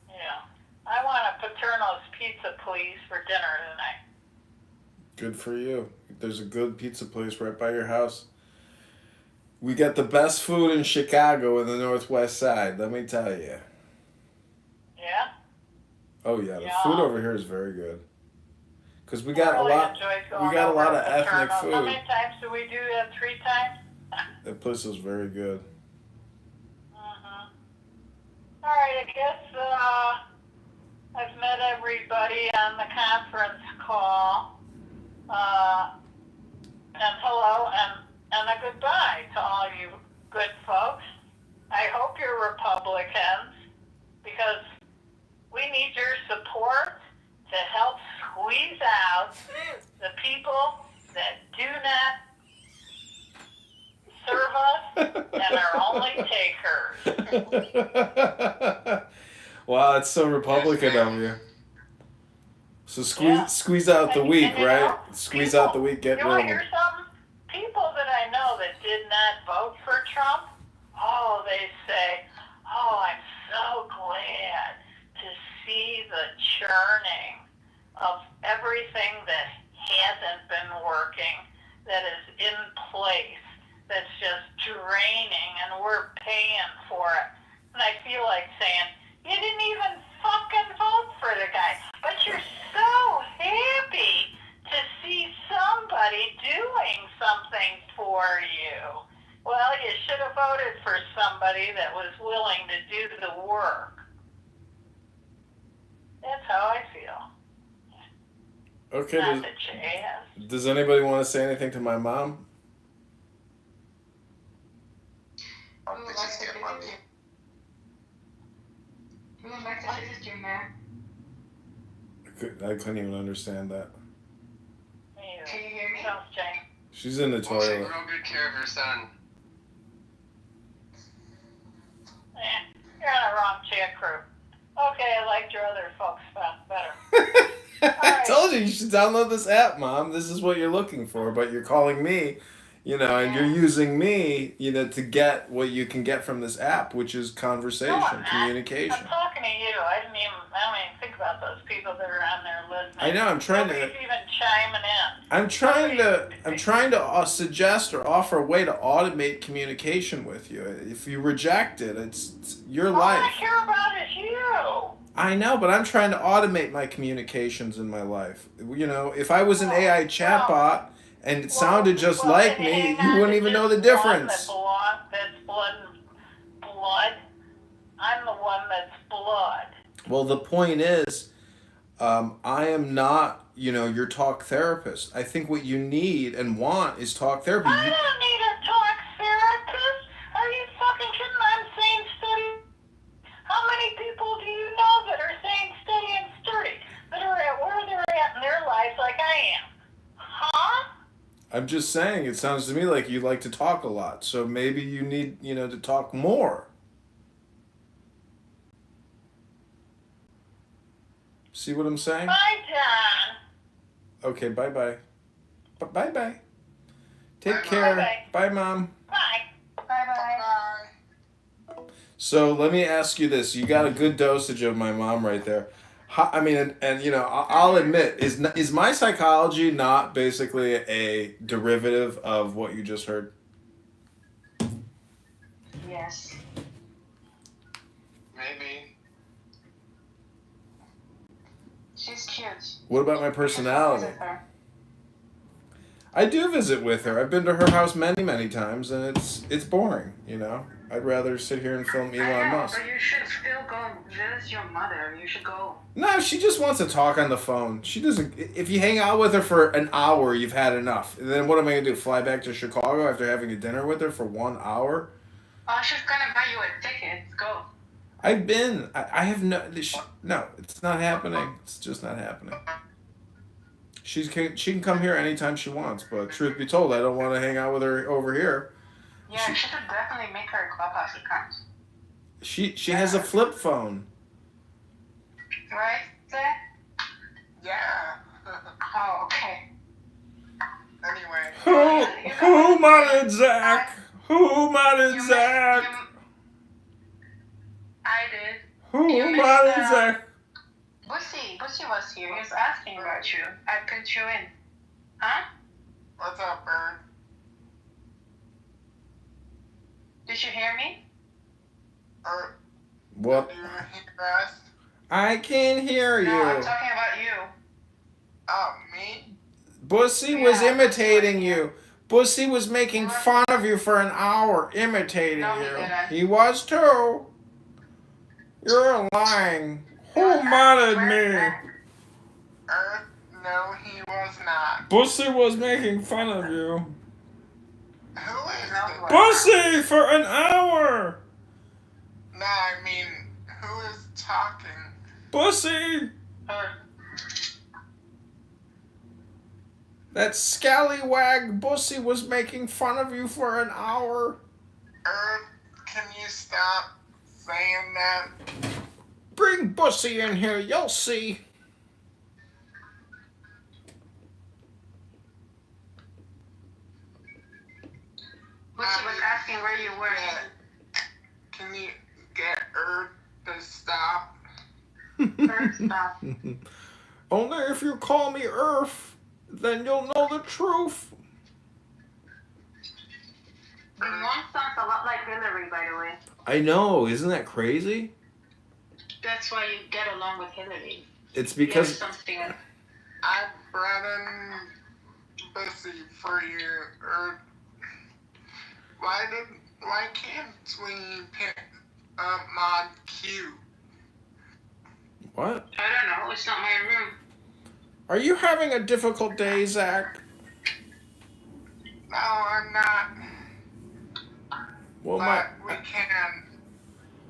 Speaker 12: Yeah. I want a Paterno's pizza, please, for dinner tonight.
Speaker 11: Good for you. There's a good pizza place right by your house. We got the best food in Chicago in the Northwest Side, let me tell you.
Speaker 12: Yeah?
Speaker 11: Oh yeah, the food over here is very good. Cause we got
Speaker 12: really
Speaker 11: a lot of ethnic food.
Speaker 12: How many times do we do that? 3 times?
Speaker 11: That place is very good.
Speaker 12: Mm-hmm. All right, I guess I've met everybody on the conference call. And hello and a goodbye to all you good folks. I hope you're Republicans, because we need your support to help squeeze out the people that do not serve us and are only takers.
Speaker 11: Wow, that's so Republican of you. So squeeze out the weak, right? Squeeze out the weak, get rid of them.
Speaker 12: Hear something? People that I know that did not vote for Trump, they say, I'm so glad to see the churning of everything that hasn't been working, that is in place, that's just draining, and we're paying for it. And I feel like saying, you didn't even fucking vote for the guy, but you're so happy to see somebody doing something for you. Well, you should have voted for somebody that was willing to do the work. That's how I feel.
Speaker 11: Okay. Does anybody want to say anything to my mom? I couldn't even understand that.
Speaker 12: Can you hear me? No, Jane.
Speaker 11: She's in the toilet.
Speaker 6: She's taking real good care of her son.
Speaker 12: You're on the wrong chat crew. Okay, I liked your other folks better.
Speaker 11: I told you should download this app, Mom. This is what you're looking for, but you're calling me, and you're using me, to get what you can get from this app, which is conversation, communication.
Speaker 12: I'm talking to you. I don't even think about those people that are on there listening.
Speaker 11: I know. I'm trying
Speaker 12: Nobody's even chiming in.
Speaker 11: I'm trying to suggest or offer a way to automate communication with you. If you reject it, it's your life.
Speaker 12: All I care about is you.
Speaker 11: I know, but I'm trying to automate my communications in my life. If I was an AI chatbot and it sounded just like me, you wouldn't even know the difference.
Speaker 12: That's blood. I'm the one that's blood.
Speaker 11: Well, the point is, I am not, your talk therapist. I think what you need and want is talk therapy.
Speaker 12: I don't need a talk therapist. Are you fucking kidding? I'm sane, steady. How many people do you know that are sane, steady, and sturdy? That are at where they're at in their lives like I am? Huh?
Speaker 11: I'm just saying, it sounds to me like you like to talk a lot. So maybe you need, to talk more. See what I'm saying?
Speaker 12: Bye, John.
Speaker 11: Okay, bye-bye. Bye-bye. Take care.
Speaker 12: Bye-bye.
Speaker 11: Bye, Mom.
Speaker 12: Bye. Bye-bye.
Speaker 11: So let me ask you this. You got a good dosage of my mom right there. I'll admit, is my psychology not basically a derivative of what you just heard?
Speaker 8: Yes.
Speaker 6: Maybe.
Speaker 8: She's cute.
Speaker 11: What about my personality? I do visit with her. I've been to her house many, many times, and it's boring, I'd rather sit here and film
Speaker 9: I
Speaker 11: Elon
Speaker 9: know,
Speaker 11: Musk.
Speaker 9: but you should still go visit your mother. You should go.
Speaker 11: No, she just wants to talk on the phone. She doesn't. If you hang out with her for an hour, you've had enough. And then what am I gonna do? Fly back to Chicago after having a dinner with her for 1 hour?
Speaker 9: Oh, she's gonna buy you a ticket. Go.
Speaker 11: I've been. I have no. No, it's not happening. It's just not happening. She can come here anytime she wants, but truth be told, I don't want to hang out with her over here.
Speaker 9: Yeah, she should definitely make her a clubhouse account.
Speaker 11: She has a flip phone.
Speaker 9: Right, Zach?
Speaker 10: Yeah.
Speaker 9: Oh, okay.
Speaker 10: Anyway.
Speaker 11: Who modded Zach? Who modded Zach?
Speaker 9: I did.
Speaker 11: Who
Speaker 9: You missed,
Speaker 11: modded Zach?
Speaker 9: Bussy was here. He was asking about you. I put you in. Huh?
Speaker 10: What's up, Bird?
Speaker 9: Did you hear me?
Speaker 11: What?
Speaker 10: Do you hear us?
Speaker 11: I can hear
Speaker 9: No, I'm
Speaker 11: you.
Speaker 9: talking about you.
Speaker 10: Oh, me?
Speaker 11: Bussy was imitating you. Bussy was making fun of you for an hour, imitating
Speaker 9: No, he
Speaker 11: you.
Speaker 9: didn't.
Speaker 11: He was too. You're lying. Who modded me?
Speaker 10: No, he was not.
Speaker 11: Bussy was making fun of you.
Speaker 10: Who is
Speaker 9: No,
Speaker 11: Bussy for an hour.
Speaker 10: No, I mean, who is talking?
Speaker 11: Bussy.
Speaker 9: Her.
Speaker 11: That scallywag Bussy was making fun of you for an hour.
Speaker 10: Can you stop saying that?
Speaker 11: Bring Bussy in here, you'll see.
Speaker 9: Bussy was asking where you were.
Speaker 10: Can you get to stop?
Speaker 9: Stop.
Speaker 11: Only if you call me Earth, then you'll know the truth.
Speaker 9: The mom sounds a lot like Hillary, by the way.
Speaker 11: I know, isn't that crazy?
Speaker 9: That's why you get along with Hillary.
Speaker 11: It's because
Speaker 9: Something.
Speaker 10: I brought in Bussy for you, Why can't we pick mod Q?
Speaker 11: What?
Speaker 9: I don't know. It's not my room.
Speaker 11: Are you having a difficult day, Zach?
Speaker 10: No, I'm not.
Speaker 11: Well,
Speaker 10: But we can.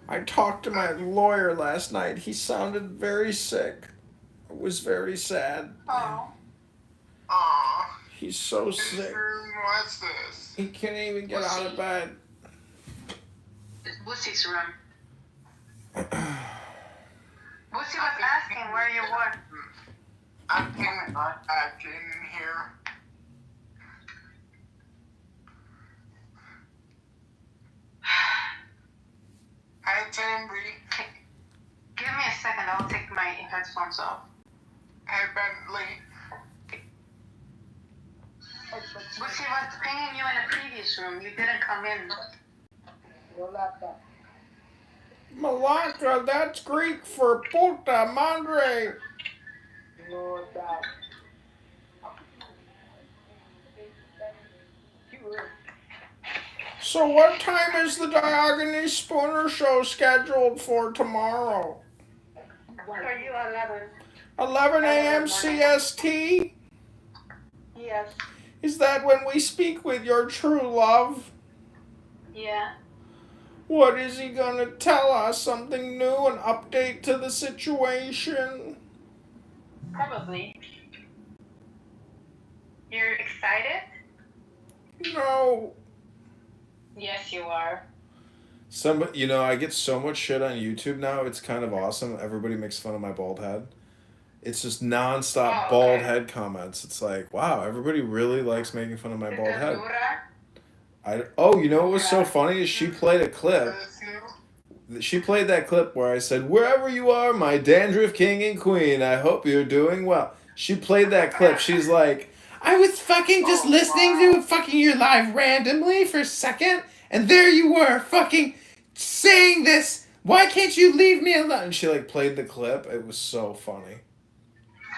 Speaker 11: I talked to my lawyer last night. He sounded very sick. It was very sad.
Speaker 9: Oh.
Speaker 10: Aw.
Speaker 11: He's so
Speaker 10: Whose
Speaker 11: sick.
Speaker 10: room was this?
Speaker 11: He can't even get out of bed.
Speaker 9: It's Bussy's room. Bussy was asking where you were.
Speaker 10: I came back in here. Hi, Tambry.
Speaker 9: Give me a second. I'll take my headphones off.
Speaker 10: Hi, Bentley.
Speaker 9: Bussy was pinging you in the previous room. You didn't come in.
Speaker 11: Malaka, that's Greek for puta madre. So what time is the Diogenes Spooner show scheduled for tomorrow?
Speaker 9: For you, 11.
Speaker 11: 11 a.m. CST?
Speaker 9: Yes.
Speaker 11: Is that when we speak with your true love?
Speaker 9: Yeah.
Speaker 11: What is he gonna tell us? Something new? An update to the situation?
Speaker 9: Probably. You're excited?
Speaker 11: No.
Speaker 9: Yes, you are.
Speaker 11: Somebody, I get so much shit on YouTube now. It's kind of awesome. Everybody makes fun of my bald head. It's just nonstop bald head comments. It's like, wow, everybody really likes making fun of my bald head. You know what was so funny is she played a clip. She played that clip where I said, "Wherever you are, my dandruff king and queen, I hope you're doing well." She played that clip. She's like, "I was fucking just listening to fucking your live randomly for a second, and there you were fucking saying this. Why can't you leave me alone?" And she played the clip. It was so funny.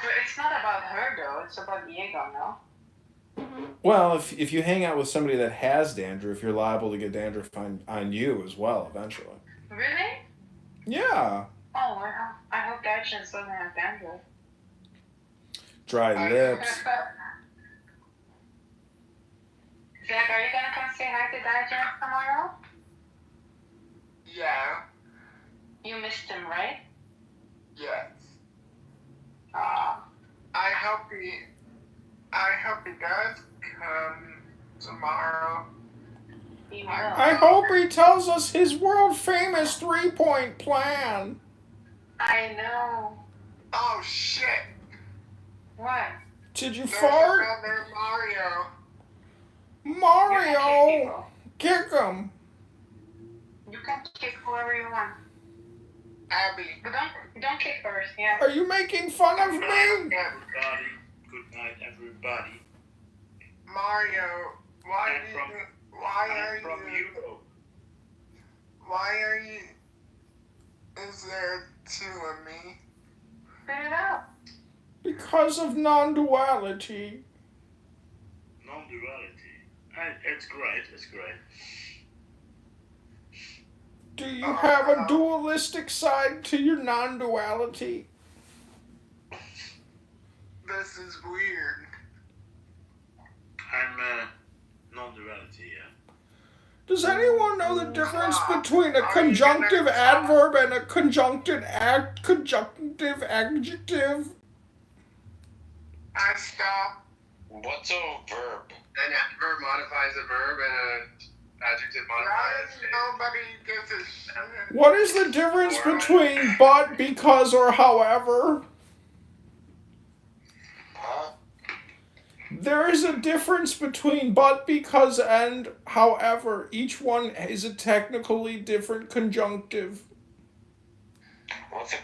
Speaker 9: But it's not about her though. It's about Diego, no?
Speaker 11: Well, if you hang out with somebody that has dandruff, you're liable to get dandruff on you as well eventually.
Speaker 9: Really?
Speaker 11: Yeah.
Speaker 9: Oh, I hope Dutchins doesn't have dandruff.
Speaker 11: Dry lips.
Speaker 9: Jack, are you gonna come say hi to Dutchins tomorrow?
Speaker 10: Yeah.
Speaker 9: You missed him, right?
Speaker 10: Yes.
Speaker 9: Uh,
Speaker 10: I hope he does come tomorrow.
Speaker 9: he will.
Speaker 11: I hope he tells us his world famous 3-point plan.
Speaker 9: I know.
Speaker 10: Oh shit!
Speaker 9: What?
Speaker 11: Did you
Speaker 10: There's
Speaker 11: fart?
Speaker 10: another Mario.
Speaker 11: Mario! Kick him!
Speaker 9: You can kick whoever you want.
Speaker 10: Abby.
Speaker 9: But don't kick first, yeah.
Speaker 11: Are you making fun of me?
Speaker 10: Everybody.
Speaker 13: Good night, everybody.
Speaker 10: Mario, why
Speaker 13: I'm from Europe.
Speaker 10: Why are you? Is there two of me?
Speaker 9: Spit it out.
Speaker 11: Because of non-duality.
Speaker 13: Non-duality. It's great. It's great.
Speaker 11: Do you have a dualistic side to your non-duality?
Speaker 10: This is weird.
Speaker 13: I'm non-duality. Yeah.
Speaker 11: Does anyone know the difference between a conjunctive adverb and a conjunctive adjective?
Speaker 10: I stop.
Speaker 5: What's a verb?
Speaker 6: An adverb modifies a verb and an adjective modifies a
Speaker 10: Nobody gives a shit.
Speaker 11: What is the difference between but, because, or however?
Speaker 5: Huh?
Speaker 11: There is a difference between but, because, and however. Each one is a technically different conjunctive.
Speaker 5: What's a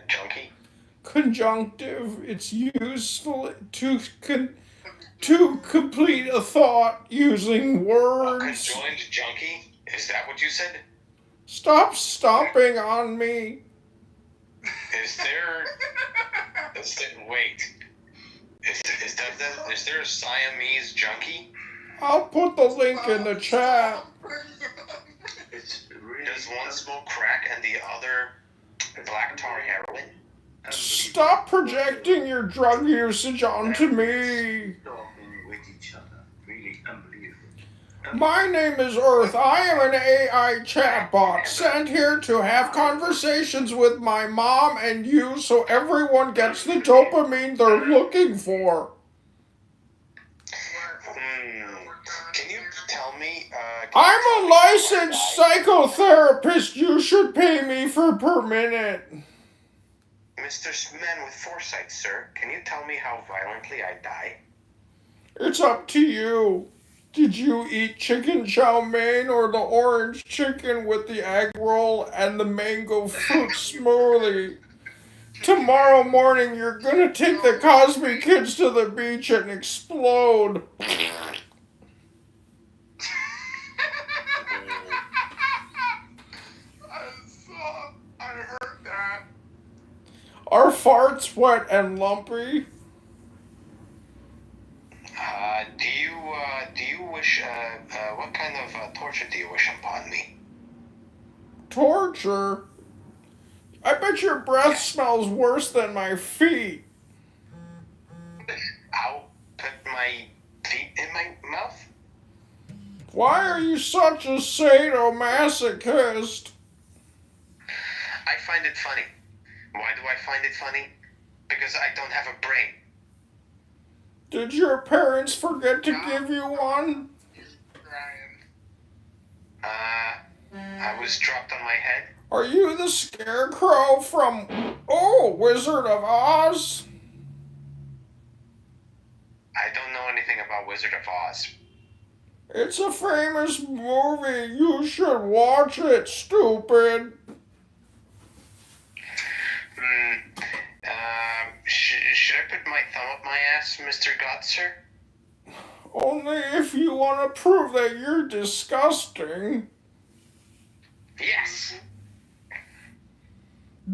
Speaker 5: junkie?
Speaker 11: Conjunctive. It's useful to complete a thought using
Speaker 5: A
Speaker 11: words.
Speaker 5: conjoined junkie? Is that what you said?
Speaker 11: Stop stomping on me.
Speaker 5: Is there wait. Is there a Siamese junkie?
Speaker 11: I'll put the link in the chat.
Speaker 13: It's really.
Speaker 5: Does one smoke crack and the other black tar heroin?
Speaker 11: Stop projecting your drug usage onto me.
Speaker 13: Talking with each other. Really unbelievable.
Speaker 11: My name is Earth. I am an AI chatbot sent here to have conversations with my mom and you so everyone gets the dopamine they're looking for.
Speaker 5: Can you tell me?
Speaker 11: I'm a licensed psychotherapist. You should pay me per minute.
Speaker 5: Mr. Man with foresight, sir, can you tell me how violently I die?
Speaker 11: It's up to you. Did you eat chicken chow mein or the orange chicken with the egg roll and the mango fruit smoothie? Tomorrow morning you're gonna take the Cosby kids to the beach and explode.
Speaker 10: I heard that.
Speaker 11: Are farts wet and lumpy?
Speaker 5: Do you wish, what kind of torture do you wish upon me?
Speaker 11: Torture? I bet your breath smells worse than my feet.
Speaker 5: I'll put my feet in my mouth?
Speaker 11: Why are you such a sadomasochist?
Speaker 5: I find it funny. Why do I find it funny? Because I don't have a brain.
Speaker 11: Did your parents forget to give you one?
Speaker 5: I was dropped on my head.
Speaker 11: Are you the scarecrow from, Wizard of Oz?
Speaker 5: I don't know anything about Wizard of Oz.
Speaker 11: It's a famous movie. You should watch it, stupid.
Speaker 5: Should I put my thumb up my ass, Mr. Gotzer?
Speaker 11: Only if you want to prove that you're disgusting.
Speaker 5: Yes.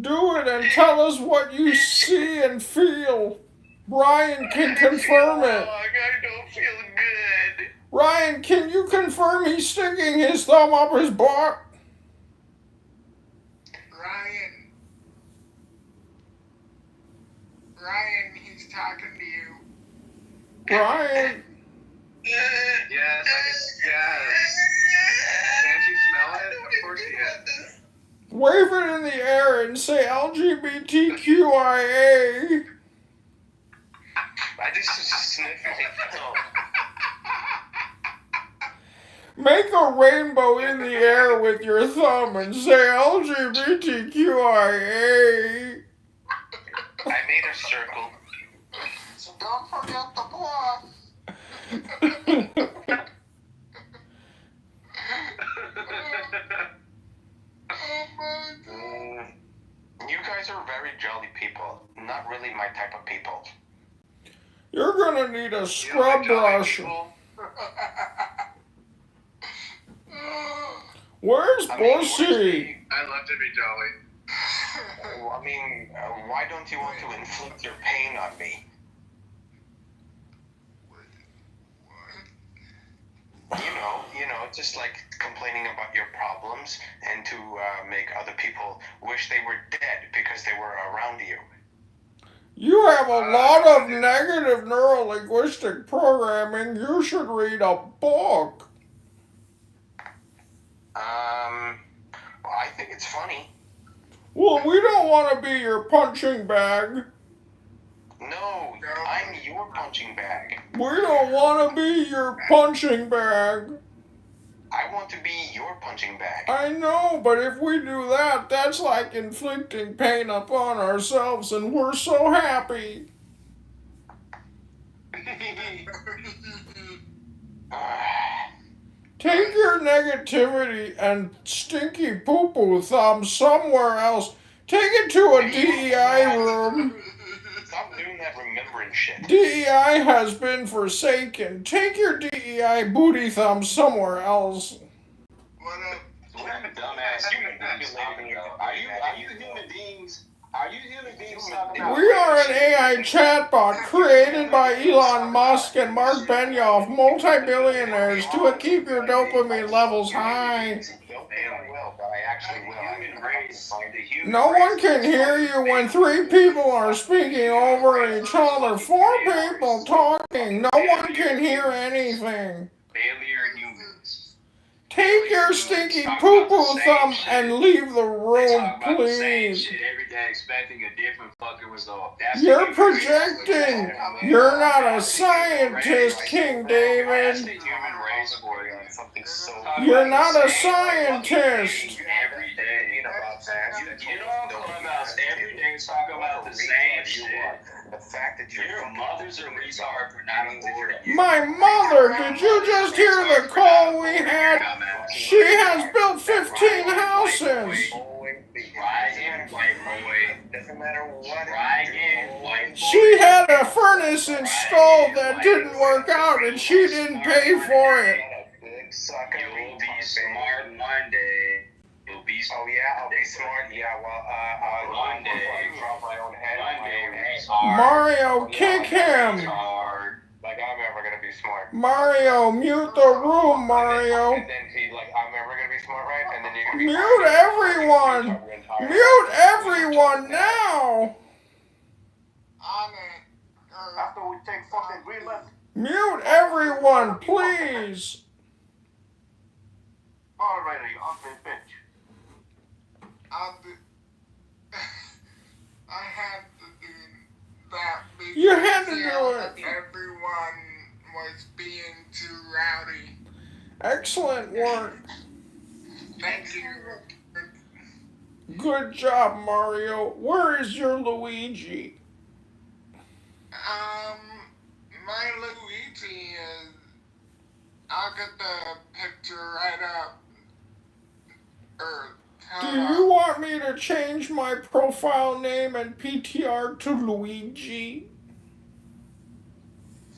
Speaker 11: Do it and tell us what you see and feel. Ryan can confirm it.
Speaker 6: I don't feel good.
Speaker 11: Ryan, can you confirm he's sticking his thumb up his butt?
Speaker 10: Ryan, he's talking to you.
Speaker 11: Ryan.
Speaker 6: Yes, yes. Can't you smell it? Of course you can.
Speaker 11: Wave it in the air and say LGBTQIA.
Speaker 6: I just sniff my thumb.
Speaker 11: Make a rainbow in the air with your thumb and say LGBTQIA.
Speaker 6: I made a circle.
Speaker 10: So don't forget the blood.
Speaker 6: You guys are very jolly people. Not really my type of people.
Speaker 11: You're gonna need a scrub brush. Where's Bussy?
Speaker 6: I love to be jolly. I mean, why don't you want to inflict your pain on me? You know, just like complaining about your problems and to make other people wish they were dead because they were around you.
Speaker 11: You have a lot of negative neurolinguistic programming. You should read a book.
Speaker 6: Well, I think it's funny.
Speaker 11: Well, we don't want to be your punching bag.
Speaker 6: No, I'm your punching bag.
Speaker 11: We don't want to be your punching bag.
Speaker 6: I want to be your punching bag.
Speaker 11: I know, but if we do that, that's like inflicting pain upon ourselves, and we're so happy. Take your negativity and stinky poo-poo thumb somewhere else. Take it to a DEI room.
Speaker 6: Stop doing that remembering shit.
Speaker 11: DEI has been forsaken. Take your DEI booty thumb somewhere else.
Speaker 10: What up?
Speaker 6: What a dumbass. You manipulating. Are you human beings? Are you human beings?
Speaker 11: We are an AI chatbot created by Elon Musk and Mark Benioff, multi-billionaires, to keep your dopamine levels high. No one can hear you when 3 people are speaking over each other. 4 people talking. No one can hear anything.
Speaker 6: Failure humans.
Speaker 11: Take your stinky poo-poo thumb and leave the room, please.
Speaker 6: Every day expecting a different fucking result.
Speaker 11: You're projecting. You're not a scientist, King David. You're not a scientist.
Speaker 6: Every day about that. You get on Clubhouse every day talking about the same shit. The fact that your mothers are retarded for not bored.
Speaker 11: My mother, did you just hear the call we had? She has built 15 houses.
Speaker 6: Doesn't matter what.
Speaker 11: She had a furnace installed that didn't work out and she didn't pay for it.
Speaker 6: You'll be smart one day. You'll be smart. Oh yeah, I'll be smart. Yeah, well, one day. Drop my own head. One day.
Speaker 11: Mario, kick him.
Speaker 6: Like I'm ever gonna be smart.
Speaker 11: Mario, mute the room, Mario.
Speaker 6: And then he like, I'm never gonna be smart, right? And then you're gonna be
Speaker 11: Mute everyone. Mute everyone now.
Speaker 10: After we take fucking Greenland.
Speaker 11: Mute everyone, please.
Speaker 10: Alrighty, ugly bitch. I had to do that because
Speaker 11: You had to do it.
Speaker 10: everyone was being too rowdy.
Speaker 11: Excellent work.
Speaker 10: Thank you.
Speaker 11: Good job, Mario. Where is your Luigi?
Speaker 10: My Luigi is. I'll get the picture right up.
Speaker 11: Do you want me to change my profile name and PTR to Luigi?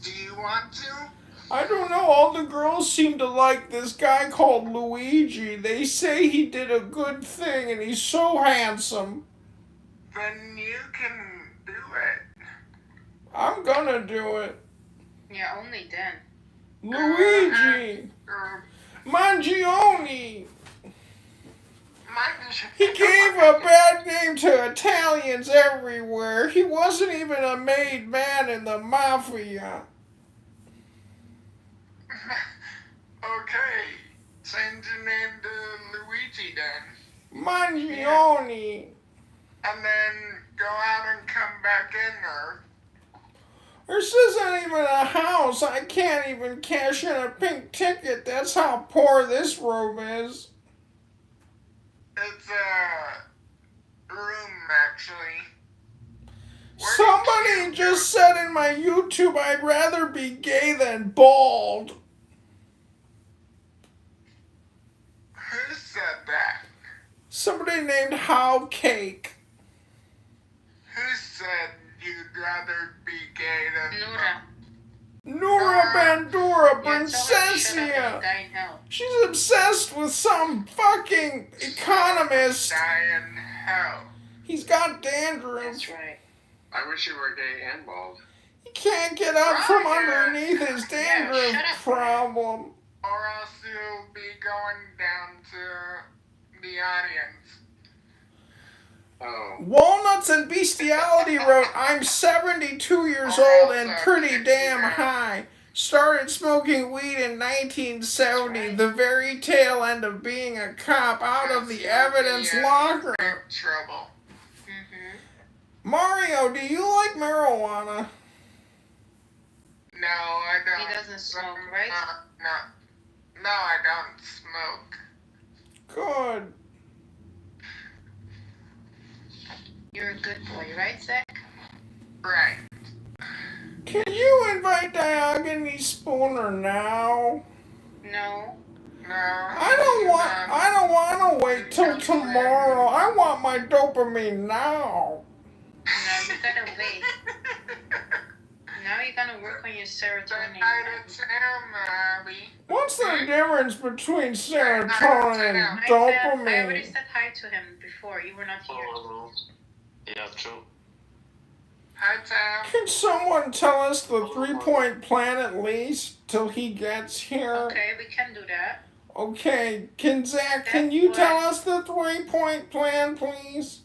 Speaker 10: Do you want to?
Speaker 11: I don't know. All the girls seem to like this guy called Luigi. They say he did a good thing and he's so handsome.
Speaker 10: Then you can do it.
Speaker 11: I'm gonna do it.
Speaker 9: Yeah, only then.
Speaker 11: Luigi. Mangione. He gave a bad name to Italians everywhere. He wasn't even a made man in the mafia.
Speaker 10: Okay, change your name to Luigi then.
Speaker 11: Mangione.
Speaker 10: And then go out and come back in there.
Speaker 11: This isn't even a house. I can't even cash in a pink ticket. That's how poor this room is.
Speaker 10: It's a room, actually.
Speaker 11: Somebody just said in my YouTube, I'd rather be gay than bald.
Speaker 10: Who said that?
Speaker 11: Somebody named How Cake.
Speaker 10: Who said you'd rather be gay than
Speaker 9: Nura.
Speaker 11: Nura Bandura,
Speaker 9: Yeah, tell her to shut up
Speaker 11: Princessia.
Speaker 9: and die in hell.
Speaker 11: She's obsessed with some fucking economist.
Speaker 10: die in hell?
Speaker 11: He's got dandruff.
Speaker 9: That's right.
Speaker 6: I wish you were gay and bald.
Speaker 11: He can't get up from underneath his dandruff
Speaker 9: shut up.
Speaker 11: problem.
Speaker 10: Or else you'll be going down to the audience.
Speaker 6: Oh.
Speaker 11: Walnuts and Bestiality wrote, I'm 72 years old and pretty damn high. Started smoking weed in 1970, the very tail end of being a cop out of the evidence locker.
Speaker 10: Trouble.
Speaker 11: Mario, do you like marijuana?
Speaker 10: No, I don't.
Speaker 9: He doesn't smoke, right?
Speaker 10: No, I don't smoke.
Speaker 11: Good.
Speaker 9: You're a good boy, right, Zach?
Speaker 10: Right.
Speaker 11: Can you invite Diogany Spooner now?
Speaker 9: No.
Speaker 10: No.
Speaker 11: I don't want to wait till tomorrow. I want my dopamine now.
Speaker 9: No, you gotta wait. Now you gotta work on your serotonin.
Speaker 11: What's the difference between serotonin and
Speaker 9: I
Speaker 11: dopamine?
Speaker 9: already said hi to him before. You were not here.
Speaker 6: Yeah, true.
Speaker 10: Hi, Tom.
Speaker 11: Can someone tell us the 3-point plan at least till he gets here?
Speaker 9: Okay, we can do that.
Speaker 11: Okay, can you tell us the 3-point plan, please?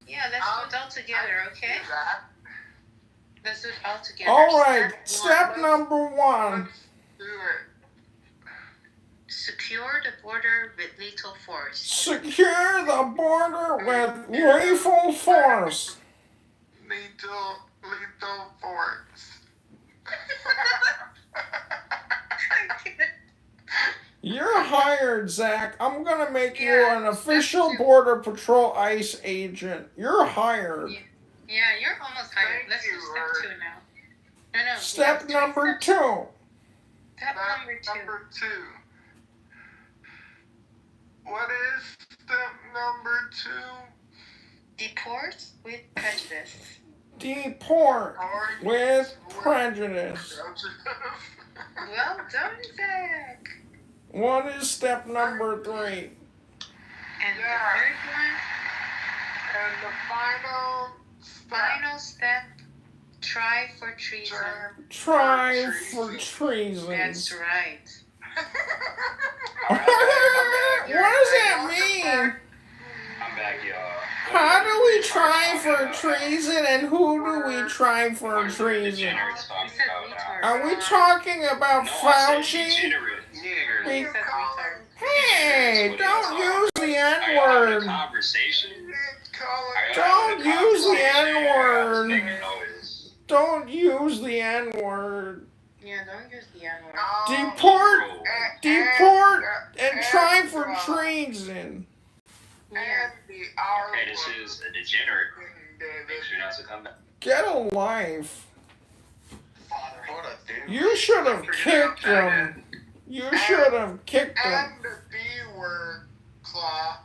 Speaker 9: Yeah, let's do it all together, okay? Let's do it all together.
Speaker 11: All right, step number 1.
Speaker 10: Do it.
Speaker 9: Secure the border with lethal force.
Speaker 11: Secure the border with lethal force.
Speaker 10: Lethal force.
Speaker 11: You're hired, Zach. I'm gonna make you an official Border Patrol ICE agent. You're hired.
Speaker 9: Yeah, you're almost hired. Let's do step 2 now. No.
Speaker 11: Step number 2.
Speaker 9: Step number 2.
Speaker 10: What is step number 2?
Speaker 9: Deport with prejudice.
Speaker 11: Deport with prejudice.
Speaker 9: Well done, Zach.
Speaker 11: What is step number 3?
Speaker 9: And the third one?
Speaker 10: And the
Speaker 9: final step, try for treason.
Speaker 11: Try for treason.
Speaker 9: That's right.
Speaker 11: What does that mean?
Speaker 6: I'm back, y'all.
Speaker 11: How do we try for treason and who do we try for treason? Are we talking about Fauci? Hey, don't use the N-word. Don't use the N-word. Don't use the N-word.
Speaker 9: Yeah, don't use the N-word.
Speaker 11: Deport, and try for treason.
Speaker 9: Yeah.
Speaker 6: Okay, this is a degenerate. Make sure not to come back.
Speaker 11: Get a life. You should have kicked him. You should have kicked him.
Speaker 10: And the B word, Claw.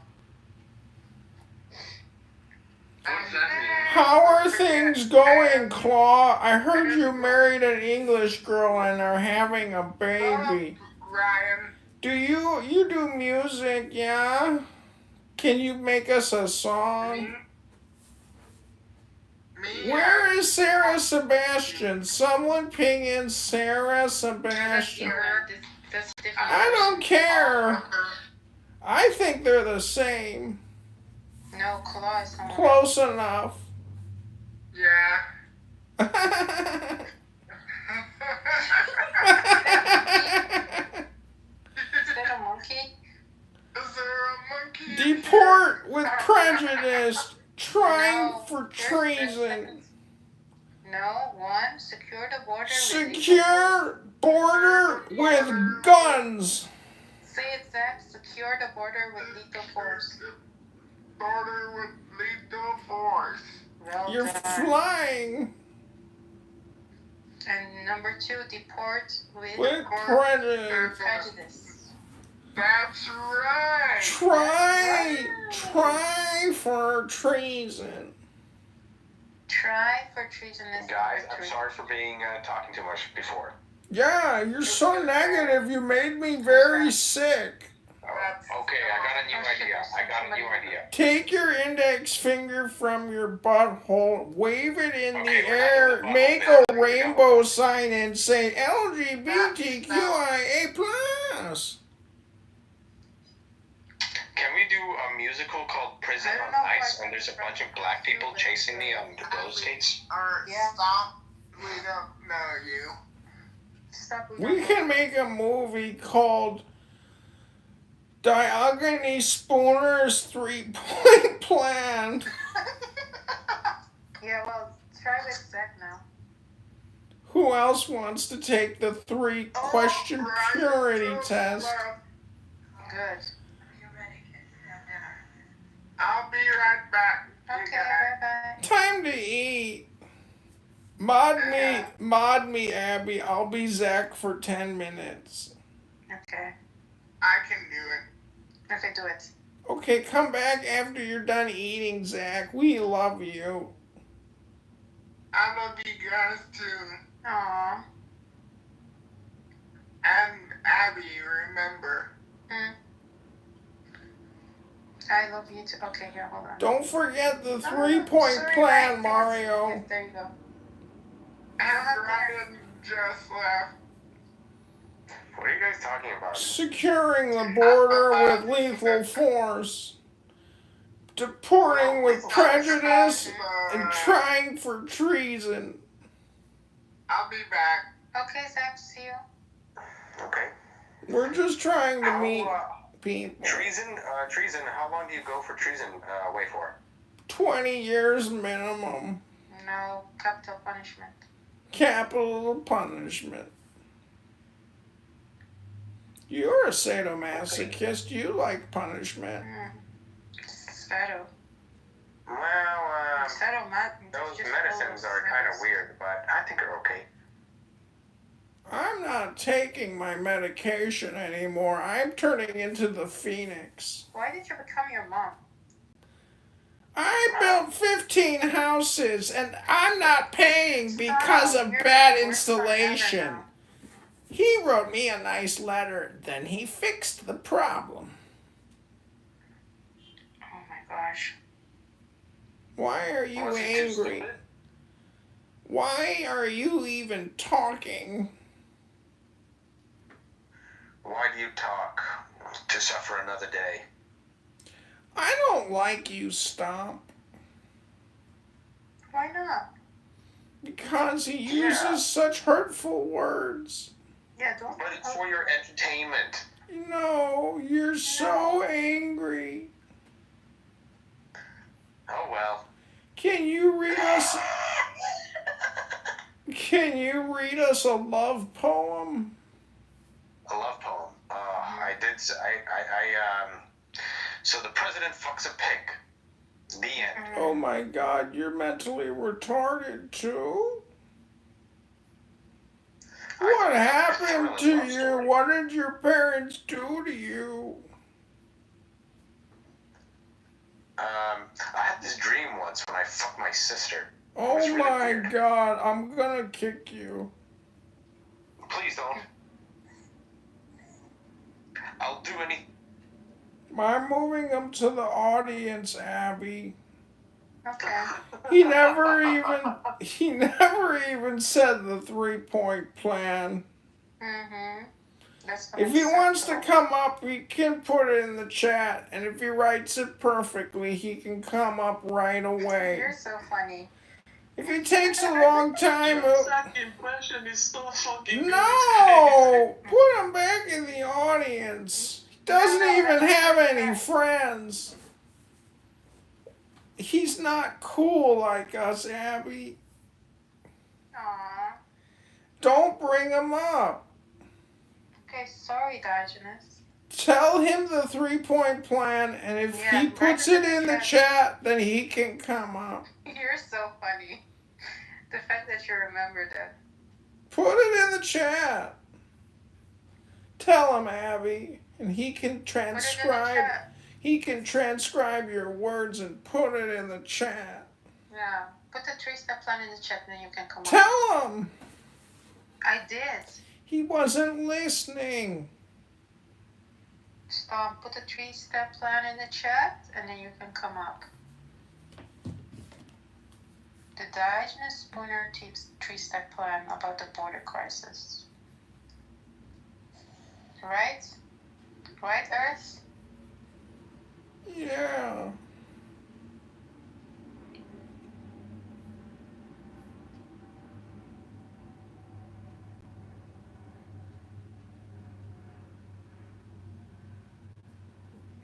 Speaker 11: How are things going, Claw? I heard you married an English girl and are having a baby.
Speaker 10: Ryan.
Speaker 11: Do you do music, yeah? Can you make us a song? Where is Sarah Sebastian? Someone ping in Sarah Sebastian.
Speaker 9: That's different.
Speaker 11: I don't care. I think they're the same.
Speaker 9: No, Claw is someone
Speaker 11: Close enough.
Speaker 10: Yeah.
Speaker 9: Is that a monkey?
Speaker 10: Is there a monkey?
Speaker 11: Deport with prejudice. Trying
Speaker 9: No,
Speaker 11: for
Speaker 9: there's
Speaker 11: treason.
Speaker 9: No, one, secure the border
Speaker 11: Secure border with guns.
Speaker 9: Say it, Zach. Secure the border with lethal force.
Speaker 10: Border with lethal force.
Speaker 9: Well
Speaker 11: You're
Speaker 9: done.
Speaker 11: flying
Speaker 9: And number 2, deport with
Speaker 11: prejudice.
Speaker 9: prejudice.
Speaker 10: That's right.
Speaker 11: Try for treason.
Speaker 9: Try for treasonous.
Speaker 6: Guys,
Speaker 9: number
Speaker 6: I'm
Speaker 9: 3.
Speaker 6: sorry for being talking too much before.
Speaker 11: Yeah, you're so negative. You made me very sick.
Speaker 6: Okay, I got a new idea.
Speaker 11: Take your index finger from your butthole, wave it in
Speaker 6: Okay,
Speaker 11: the
Speaker 6: we're not
Speaker 11: air,
Speaker 6: doing the
Speaker 11: make
Speaker 6: butthole
Speaker 11: a
Speaker 6: thing.
Speaker 11: rainbow sign, and say LGBTQIA+.
Speaker 6: Can we do a musical called Prison on Ice, and there's a bunch of black people chasing me on roller skates?
Speaker 10: Or stop. We don't know you.
Speaker 9: Stop.
Speaker 11: We can make a movie called Diogany Spooner's 3-point plan.
Speaker 9: Yeah, well, try with Zach now.
Speaker 11: Who else wants to take the 3-question purity test?
Speaker 9: Good.
Speaker 10: I'll be right back.
Speaker 9: Okay, bye-bye.
Speaker 11: Time to eat. Mod me, Abby. I'll be Zach for 10 minutes.
Speaker 9: Okay.
Speaker 10: I can do it.
Speaker 9: Okay, do it.
Speaker 11: Okay, come back after you're done eating, Zach. We love you.
Speaker 10: I love you guys too.
Speaker 9: Aww.
Speaker 10: And Abby, remember.
Speaker 9: I love you too. Okay, here, hold on.
Speaker 11: Don't forget the 3-point plan, Mario.
Speaker 9: Yes, there you go.
Speaker 10: And Ryan just left.
Speaker 6: What are you guys talking about?
Speaker 11: Securing the border with lethal force. Deporting with prejudice. And trying for treason.
Speaker 10: I'll be back.
Speaker 9: Okay, Zach, see you.
Speaker 6: Okay.
Speaker 11: We're just trying to meet people.
Speaker 6: Treason, how long do you go for treason away for?
Speaker 11: 20 years minimum.
Speaker 9: No, capital punishment.
Speaker 11: Capital punishment. You're a sadomasochist. You like punishment.
Speaker 9: Sado.
Speaker 6: Well,
Speaker 9: Those
Speaker 6: those medicines are kind of weird, but I think they're okay.
Speaker 11: I'm not taking my medication anymore. I'm turning into the Phoenix.
Speaker 9: Why did you become your mom?
Speaker 11: I built 15 houses and I'm not paying because of bad installation. He wrote me a nice letter, then he fixed the problem.
Speaker 9: Oh my gosh.
Speaker 11: Why are you angry? Why are you even talking?
Speaker 6: Why do you talk? To suffer another day.
Speaker 11: I don't like you, Stomp.
Speaker 9: Why not?
Speaker 11: Because he uses such hurtful words.
Speaker 9: Yeah, don't.
Speaker 6: But it's for your entertainment.
Speaker 11: No, you're so angry.
Speaker 6: Oh well.
Speaker 11: Can you read us a love poem?
Speaker 6: A love poem. I did. So the president fucks a pig. The end.
Speaker 11: Oh my God, you're mentally retarded too? What happened to you? What did your parents do to you?
Speaker 6: I had this dream once when I fucked my sister.
Speaker 11: Oh my God, I'm gonna kick you.
Speaker 6: Please don't. I'll do anything.
Speaker 11: I'm moving them to the audience, Abby.
Speaker 9: Okay.
Speaker 11: He never even said the 3-point plan.
Speaker 9: Mm-hmm. That's
Speaker 11: If he wants to
Speaker 9: unacceptable.
Speaker 11: come up, he can put it in the chat, and if he writes it perfectly, he can come up right away.
Speaker 9: You're so funny.
Speaker 11: If he takes a long time,
Speaker 6: Your second impression is so fucking
Speaker 11: no, put him back in the audience. He doesn't even have any friends. He's not cool like us, Abby.
Speaker 9: Aww.
Speaker 11: Don't bring him up.
Speaker 9: Okay, sorry, Diogenes.
Speaker 11: Tell him the 3-point plan, and if he puts it in the chat, then he can come up.
Speaker 9: You're so funny. The fact that you remembered it.
Speaker 11: Put it in the chat. Tell him, Abby, and he can transcribe. He can transcribe your words and put it in the chat.
Speaker 9: Yeah. Put the 3-step plan in the chat, then you can come up.
Speaker 11: Tell him.
Speaker 9: I did.
Speaker 11: He wasn't listening.
Speaker 9: Stop. Put the 3-step plan in the chat, and then you can come up. The Diogenes Spooner 3-step plan about the border crisis. Right? Right, Earth?
Speaker 11: Yeah.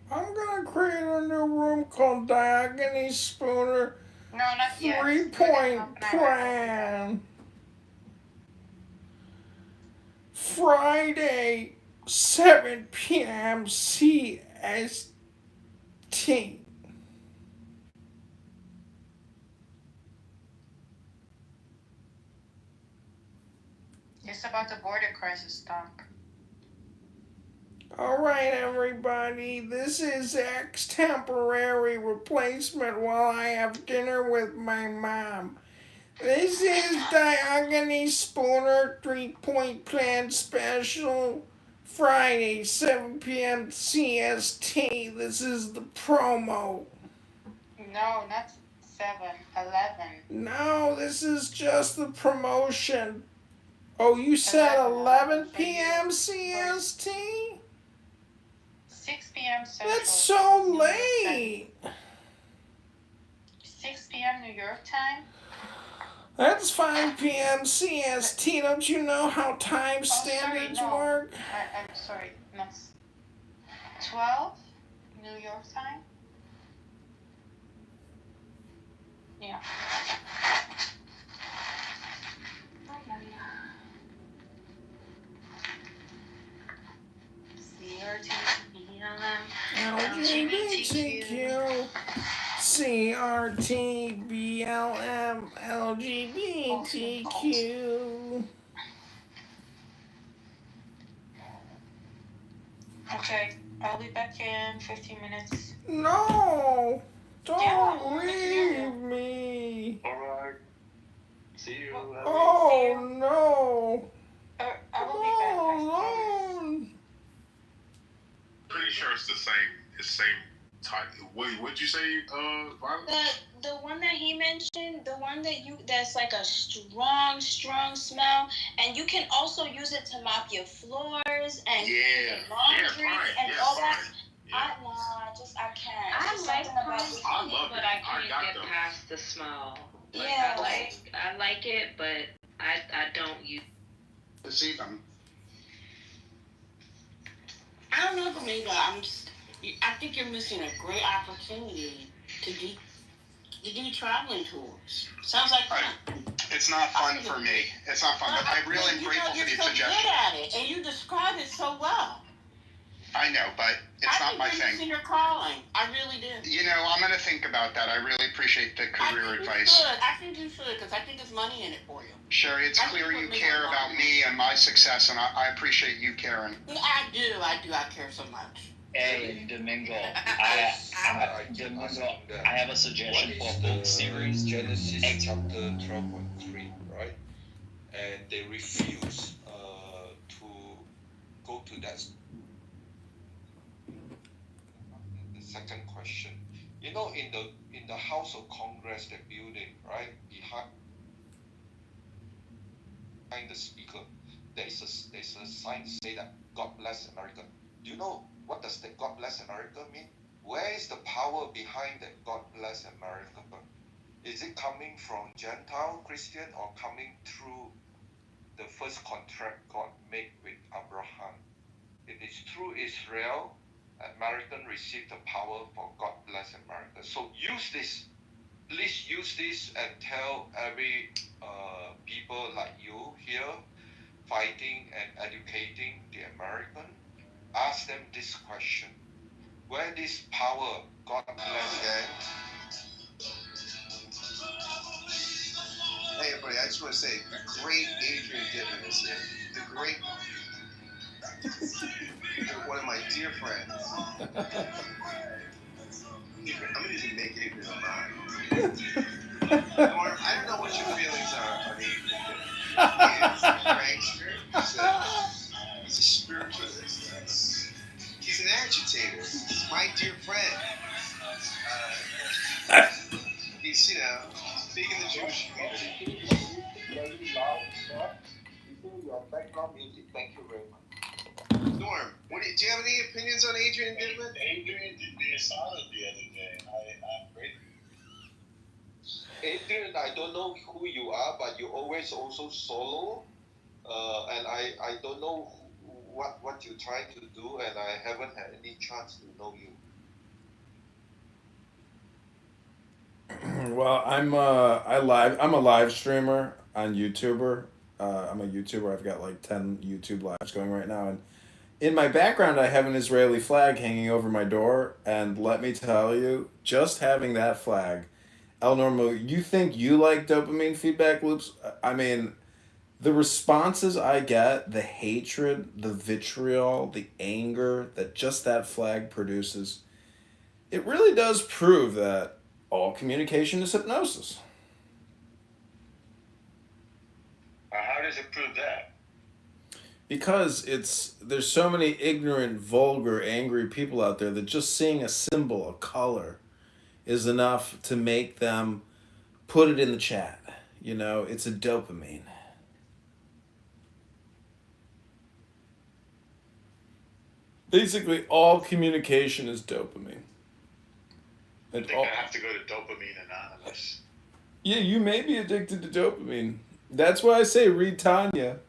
Speaker 11: I'm gonna create a new room called Diogenes Spooner.
Speaker 9: No, not yet.
Speaker 11: 3-point plan. Friday, 7 p.m. CST.
Speaker 9: It's about the border crisis, Doc.
Speaker 11: All right, everybody. This is X temporary replacement while I have dinner with my mom. This is Diogenes Spooner 3-point plan special. Friday, 7 p.m. CST. This is the promo.
Speaker 9: No, not 7, 11.
Speaker 11: No, this is just the promotion. Oh, you said 11 p.m. CST?
Speaker 9: 6 p.m. Central.
Speaker 11: That's so late.
Speaker 9: 6 p.m. New York time?
Speaker 11: That's 5 p.m. CST. Don't you know how time standards work?
Speaker 9: I'm sorry. That's 12 New York time? Yeah. CRT,
Speaker 11: LGBTQ, CRT, BLM, LGBTQ.
Speaker 9: Okay, I'll be back in 15 minutes.
Speaker 11: No! Don't leave me!
Speaker 6: Alright. See you.
Speaker 11: Oh no!
Speaker 9: I will be back.
Speaker 11: Alone.
Speaker 4: Pretty sure it's the same type. What'd you say, Violet?
Speaker 14: The one that he mentioned, the one that's like a strong smell, and you can also use it to mop your floors and laundry and all that. I can't.
Speaker 7: I like pine, but I can't get
Speaker 4: them.
Speaker 7: past the smell. Like,
Speaker 14: Yeah.
Speaker 7: I like it, but I don't use.
Speaker 3: To see them.
Speaker 8: I don't know, Domingo. I think you're missing a great opportunity to do traveling tours. Sounds like fun.
Speaker 3: It's not fun for me. It's not fun, but I really am grateful for the
Speaker 8: You're so
Speaker 3: suggestion.
Speaker 8: good at it, and you describe it so well.
Speaker 3: I know, but it's not my
Speaker 8: I think you're
Speaker 3: thing.
Speaker 8: missing your calling. I really do.
Speaker 3: You know, I'm going to think about that. I really appreciate the career advice.
Speaker 8: I think you should, because I think there's money in it for you.
Speaker 3: Sherry, it's clear you care about me and my success, and I appreciate you caring.
Speaker 8: I do. I care so much.
Speaker 15: Hey, Domingo, I have a suggestion for a book series.
Speaker 16: Genesis chapter 12.3, right? And they refuse to go to that. The second question. You know, in the House of Congress, the building, right behind the speaker, there's a sign say that God bless America. Do you know what does the God bless America mean? Where is the power behind that God bless America? Is it coming from Gentile Christian or coming through the first contract God made with Abraham? It is through Israel, American received the power for God bless America. So use this. Please use this and tell every people like you here fighting and educating the American. Ask them this question. Where this power, God bless them.
Speaker 17: Hey everybody, I just want to say the great Adrian Dittman is here. The great one of my dear friends. I'm gonna even make Adrian mine. Norm, I don't know what your feelings are on Adrian Dittman. He is a prankster. He's a spiritualist. He's an agitator. He's my dear friend. He's, big in the Jewish community. Your background music. Thank you very much. Norm, do you have any opinions on Adrian Dittman?
Speaker 13: Adrian did me a solid the other day. I'm great.
Speaker 16: Adrian, I don't know who you are, but you always also solo. And I don't know what you're trying to do, and I haven't had any chance to know you.
Speaker 11: Well, I'm a live streamer on YouTuber. I'm a YouTuber. I've got like 10 YouTube lives going right now, and in my background, I have an Israeli flag hanging over my door. And let me tell you, just having that flag, El Normo, you think you like dopamine feedback loops? I mean, the responses I get, the hatred, the vitriol, the anger that just that flag produces, it really does prove that all communication is hypnosis.
Speaker 13: How does it prove that?
Speaker 11: Because there's so many ignorant, vulgar, angry people out there that just seeing a symbol, a color, is enough to make them put it in the chat. It's a dopamine. Basically, all communication is dopamine.
Speaker 13: I think I have to go to Dopamine Anonymous.
Speaker 11: Yeah, you may be addicted to dopamine. That's why I say read Tanya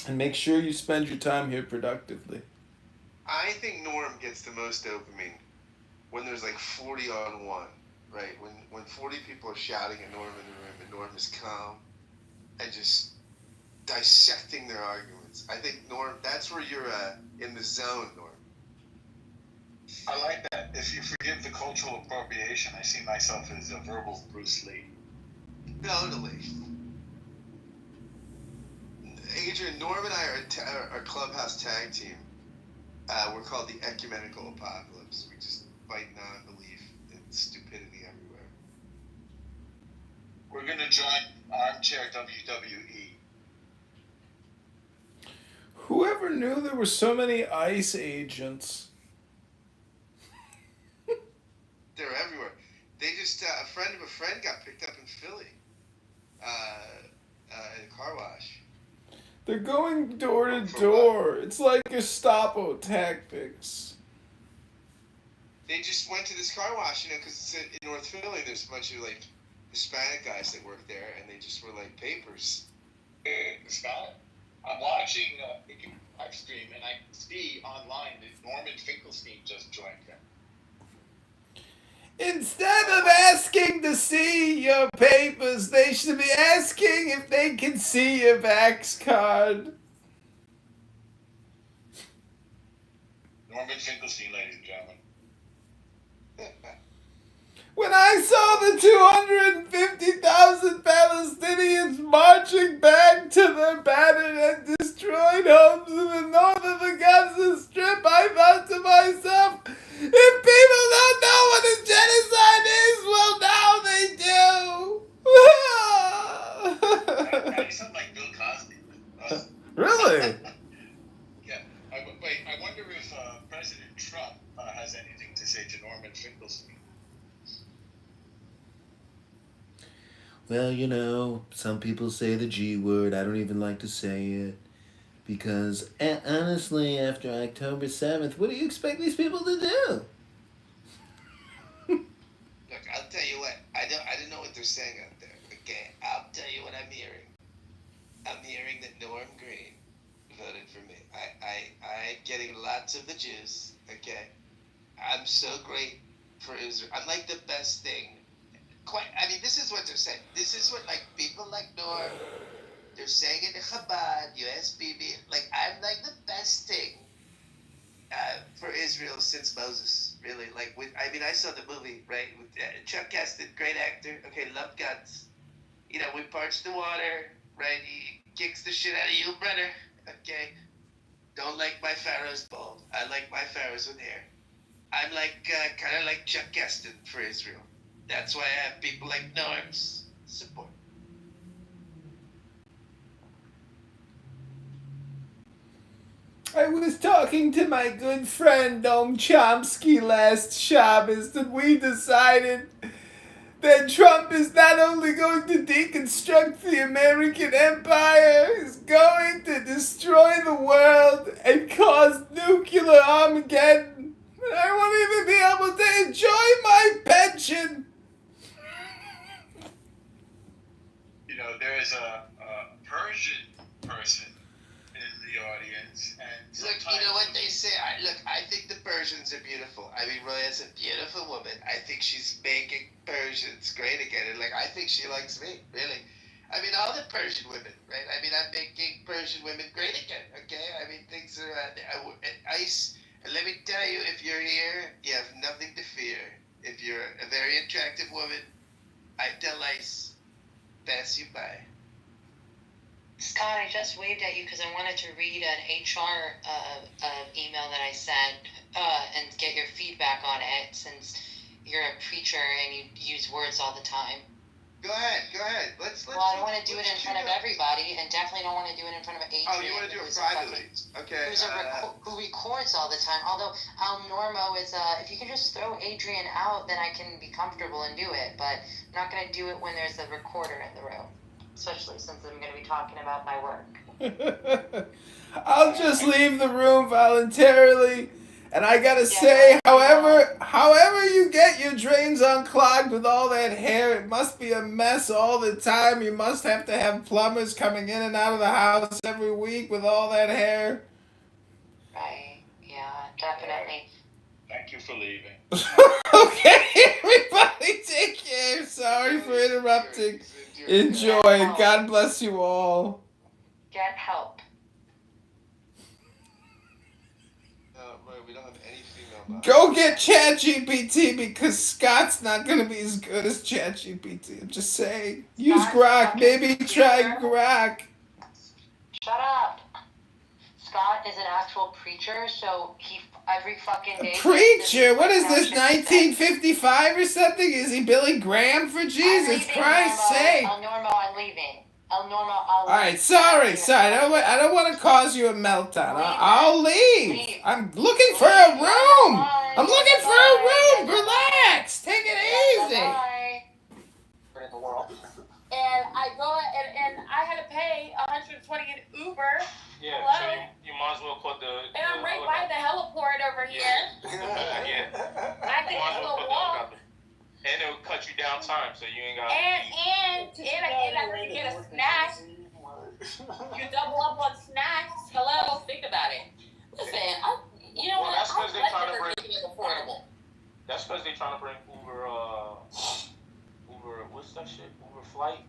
Speaker 11: and make sure you spend your time here productively.
Speaker 17: I think Norm gets the most dopamine when there's like 40 on 1, right? When 40 people are shouting at Norm in the room and Norm is calm and just dissecting their arguments. I think, Norm, that's where you're in the zone, Norm.
Speaker 13: I like that. If you forgive the cultural appropriation, I see myself as a verbal Bruce Lee.
Speaker 17: Totally. Adrian, Norm and I are a clubhouse tag team. We're called the Ecumenical Apocalypse. We just fight non-belief and stupidity everywhere.
Speaker 13: We're going to join Armchair WWE.
Speaker 11: Whoever knew there were so many ICE agents?
Speaker 17: They're everywhere. They just, a friend of a friend got picked up in Philly. In a car wash.
Speaker 11: They're going door to door. It's like Gestapo tactics.
Speaker 17: They just went to this car wash, because it's in North Philly. There's a bunch of like Hispanic guys that work there, and they just were like papers.
Speaker 13: Hispanic? I'm watching a live stream, and I see online that Norman Finkelstein just joined them.
Speaker 11: Instead of asking to see your papers, they should be asking if they can see your Vax card.
Speaker 13: Norman Finkelstein, ladies and gentlemen.
Speaker 11: When I saw the 250,000 Palestinians marching back to their battered and destroyed homes in the north of the Gaza Strip, I thought to myself, if people don't know what a genocide is, well, now they do.
Speaker 13: You sound like Bill Cosby.
Speaker 11: Really?
Speaker 13: Yeah. I wonder if President Trump has anything to say to Norman Finkelstein.
Speaker 11: well, some people say the G word. I don't even like to say it. Because, honestly, after October 7th, what do you expect these people to do?
Speaker 17: Look, I'll tell you what. I don't know what they're saying out there. Okay, I'll tell you what I'm hearing. I'm hearing that Norm Green voted for me. I'm getting lots of the juice. Okay, I'm so great for Israel. I'm like the best thing. This is what they're saying. This is what like people like Norm. They're saying it in Chabad, USBB. Like I'm like the best thing for Israel since Moses. Really, like I saw the movie right with Chuck Caston, great actor. Okay, love guns. We parched the water. Right, he kicks the shit out of you, brother. Okay, don't like my pharaohs bald. I like my pharaohs with hair. I'm like kind of like Chuck Caston for Israel. That's why I have people like Norm's support.
Speaker 11: I was talking to my good friend Noam Chomsky last Shabbos, and we decided that Trump is not only going to deconstruct the American empire, he's going to destroy the world and cause nuclear Armageddon. And I won't even be able to enjoy my pension.
Speaker 13: There is a Persian person in the audience, and
Speaker 17: look, you know what they say. I think the Persians are beautiful. Roya's a beautiful woman. I think she's making Persians great again, and I think she likes me, really. All the Persian women, right? I'm making Persian women great again. Okay, things are ice. And let me tell you, if you're here, you have nothing to fear. If you're a very attractive woman, I tell ice, pass you by.
Speaker 18: Scott, I just waved at you because I wanted to read an HR email that I sent and get your feedback on it, since you're a preacher and you use words all the time.
Speaker 17: Go ahead. Let's.
Speaker 18: Well, I don't want to do it in front of everybody, and definitely don't want to do it in front of Adrian.
Speaker 17: Oh, you want to do it privately? Okay.
Speaker 18: Who records all the time. Although Al Normo is, if you can just throw Adrian out, then I can be comfortable and do it. But I'm not going to do it when there's a recorder in the room, especially since I'm going to be talking about my work.
Speaker 11: I'll just leave the room voluntarily. And I gotta say, however you get your drains unclogged with all that hair, it must be a mess all the time. You must have to have plumbers coming in and out of the house every week with all that hair.
Speaker 18: Right, yeah, definitely.
Speaker 13: Thank you for leaving.
Speaker 11: Okay, everybody take care. Sorry for interrupting. Enjoy. God bless you all.
Speaker 18: Get help.
Speaker 17: We don't have any female.
Speaker 11: Go get ChatGPT, because Scott's not going to be as good as ChatGPT. I'm just saying. Use Grok. Maybe try Grok.
Speaker 18: Shut up. Scott is an actual preacher, so he every fucking day.
Speaker 11: Preacher? What is this, 1955 or something? Is he Billy Graham, for Jesus Christ's sake?
Speaker 18: El Normo, I'm leaving. El Normo, I'll leave.
Speaker 11: Alright, sorry. I don't want to cause you a meltdown. I'll leave. I'm looking for a room. Relax. Take it easy.
Speaker 8: In the world. And I go and I had to pay $120 in Uber.
Speaker 19: Yeah,
Speaker 8: Hello?
Speaker 19: so you might as well call the.
Speaker 8: And I'm right by the heliport over here.
Speaker 19: Yeah.
Speaker 8: I can just go walk.
Speaker 19: And it'll cut you down time, so you ain't got.
Speaker 8: And I have to get a snack. You double up on snacks. Hello, think about it. Listen, you know what?
Speaker 19: That's because they're trying to bring.
Speaker 8: Affordable.
Speaker 19: That's because they're trying to bring Uber. What's that shit? Uber Flight.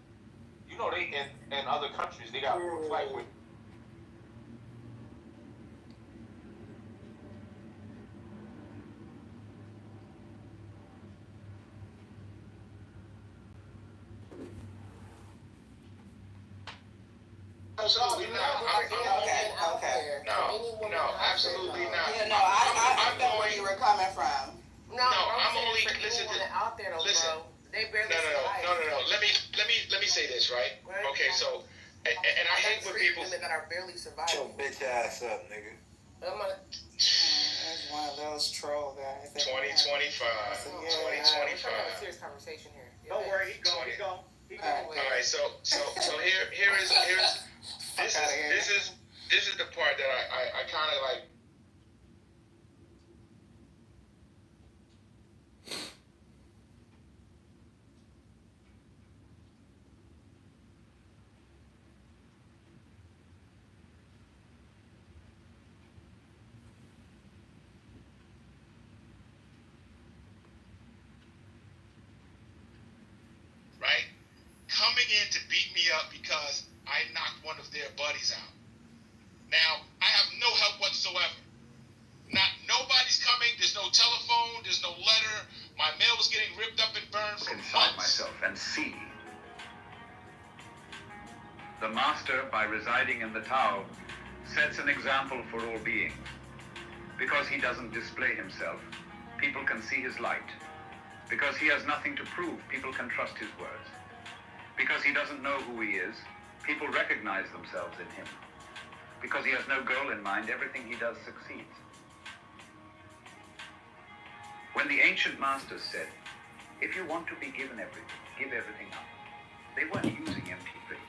Speaker 19: You know they in other countries they got Uber Flight with.
Speaker 13: Absolutely not.
Speaker 10: Okay.
Speaker 13: No, absolutely not.
Speaker 10: Yeah, no, I felt where you were coming from.
Speaker 13: No, I'm only listen.
Speaker 10: They barely
Speaker 13: No. Let me say this, right? Okay, so and I hate when people
Speaker 10: that are barely surviving.
Speaker 17: Shut your bitch ass up, nigga.
Speaker 10: That's one of those troll guys.
Speaker 13: 2025. 2025.
Speaker 10: Serious conversation here.
Speaker 13: Don't worry, he All right, so here is this is the part that I kind of like. Right? Coming in to beat me up because I knocked one of their buddies out. Now, I have no help whatsoever. Nobody's coming, there's no telephone, there's no letter, my mail was getting ripped up and burned for
Speaker 2: Inside
Speaker 13: months.
Speaker 2: myself and see. The master, by residing in the Tao, sets an example for all beings. Because he doesn't display himself, people can see his light. Because he has nothing to prove, people can trust his words. Because he doesn't know who he is, people recognize themselves in him. Because he has no goal in mind, everything he does succeeds. When the ancient masters said, if you want to be given everything, give everything up, they weren't using empty phrases.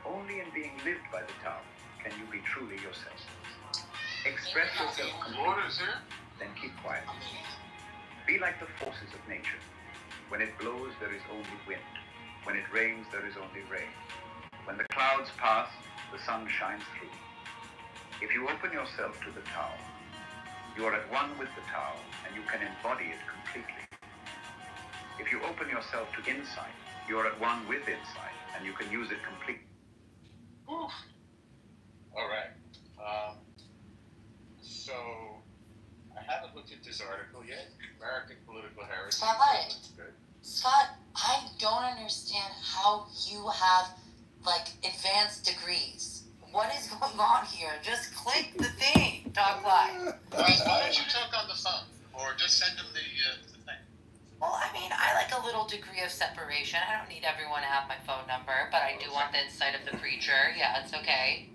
Speaker 2: Only in being lived by the Tao can you be truly yourself. Express yourself completely, then keep quiet. Be like the forces of nature. When it blows, there is only wind. When it rains, there is only rain. When the clouds pass, the sun shines through. If you open yourself to the Tao, you are at one with the Tao, and you can embody it completely. If you open yourself to insight, you are at one with insight, and you can use it completely.
Speaker 13: All right. So, I haven't looked at this article yet. American Political Heritage.
Speaker 18: Spotlight.
Speaker 13: Looks good.
Speaker 18: Scott, I don't understand how you have, like, advanced degrees. What is going on here? Just click the thing. Talk live.
Speaker 13: Why don't you talk on the phone? Or just send them the thing?
Speaker 18: Well, I mean, I like a little degree of separation. I don't need everyone to have my phone number, but I do want the insight of the preacher. Yeah, it's okay.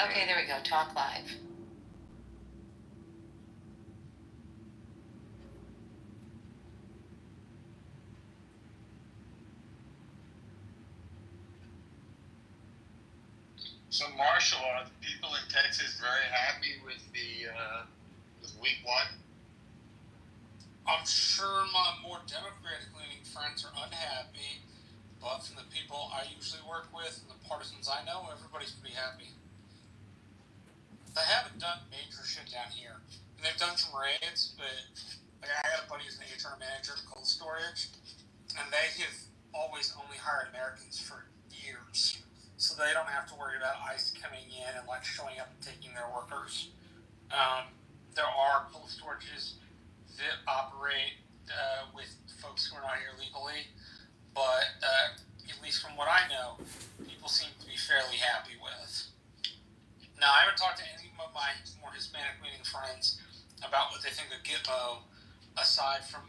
Speaker 18: Okay, there we go. Talk live.
Speaker 13: So, Marshall, are the people in Texas very happy with with week one?
Speaker 20: I'm sure my more Democratic-leaning friends are unhappy, but from the people I usually work with and the partisans I know, everybody's pretty happy. They haven't done major shit down here. And they've done some raids, but like, I had a buddy who's an HR manager at cold storage, and they have always only hired Americans for years. So they don't have to worry about ICE coming in and like showing up and taking their workers. There are cold storages that operate with folks who are not here legally, but at least from what I know, people seem to be fairly happy with. Now, I haven't talked to any of my more Hispanic-leaning friends about what they think of Gitmo, aside from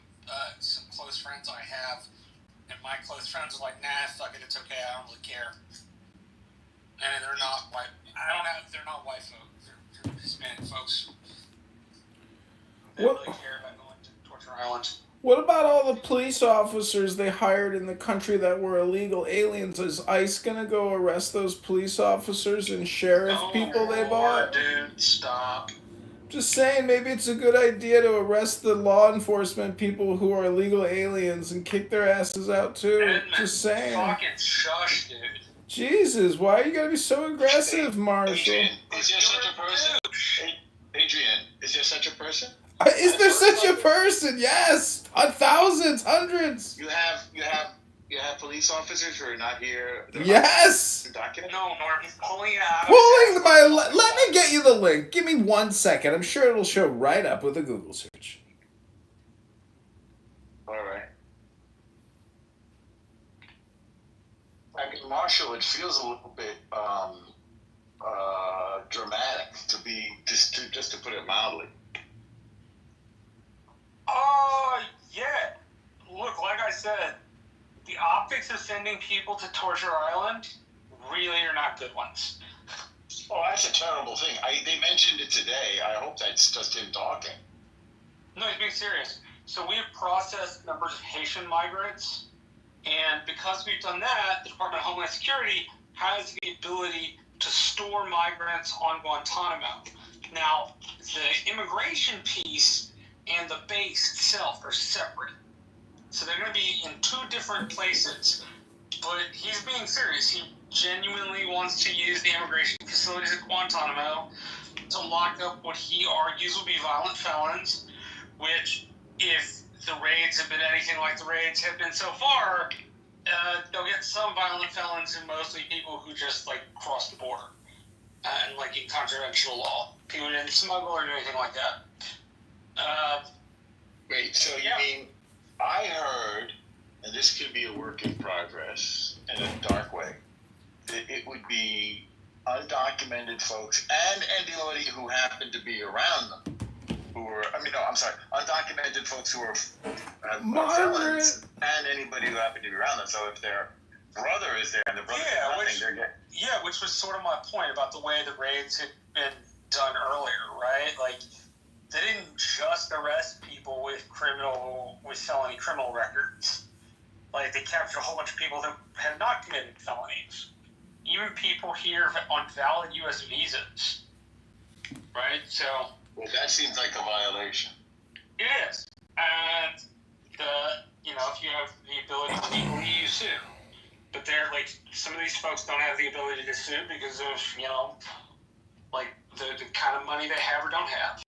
Speaker 20: some close friends I have, and my close friends are like, nah, fuck it, it's okay, I don't really care. And they're not white. They're not white folks. They're Hispanic folks. They don't really care about going to Torture Island.
Speaker 11: What about all the police officers they hired in the country that were illegal aliens? Is ICE gonna go arrest those police officers and sheriff people they bought?
Speaker 13: Dude, stop.
Speaker 11: Just saying, maybe it's a good idea to arrest the law enforcement people who are illegal aliens and kick their asses out too.
Speaker 20: Edmund,
Speaker 11: Just saying.
Speaker 20: Fucking shush, dude.
Speaker 11: Jesus, why are you gotta be so aggressive, Marshall?
Speaker 13: Adrian, is there such a person? Adrian, is there such a person?
Speaker 11: Is there such a person? Yes, thousands, hundreds.
Speaker 13: You have police officers who are not here.
Speaker 11: Yes.
Speaker 13: Documented?
Speaker 20: No, Norm, he's pulling it out.
Speaker 11: Pulling my. Let me get you the link. Give me 1 second. I'm sure it'll show right up with a Google search.
Speaker 13: All right. I mean, Marshall, it feels a little bit dramatic to be just to put it mildly.
Speaker 20: Yeah. Look, like I said, the optics of sending people to Torture Island really are not good ones.
Speaker 13: Oh, that's a terrible thing. They mentioned it today. I hope that's just him talking.
Speaker 20: No, he's being serious. So we have processed numbers of Haitian migrants, and because we've done that, the Department of Homeland Security has the ability to store migrants on Guantanamo. Now, the immigration piece and the base itself are separate. So they're going to be in two different places. But he's being serious. He genuinely wants to use the immigration facilities at Guantanamo to lock up what he argues will be violent felons, which, if the raids have been anything like the raids have been so far, they'll get some violent felons and mostly people who just, like, cross the border and, like, in contraventional law. People who didn't smuggle or do anything like that.
Speaker 21: Wait, so you mean, I heard, and this could be a work in progress in a dark way, that it would be undocumented folks and anybody who happened to be around them, who were, undocumented folks who are felons, and anybody who happened to be around them. So if their brother is there and the brother did nothing, they're getting...
Speaker 20: Yeah, which was sort of my point about the way the raids had been done earlier, right? Like, they didn't just arrest people with felony criminal records. Like, they captured a whole bunch of people that had not committed felonies. Even people here on valid U.S. visas. Right? So...
Speaker 21: Well, that seems like a violation.
Speaker 20: It is. And, if you have the ability to legally sue. But some of these folks don't have the ability to sue because of, the kind of money they have or don't have.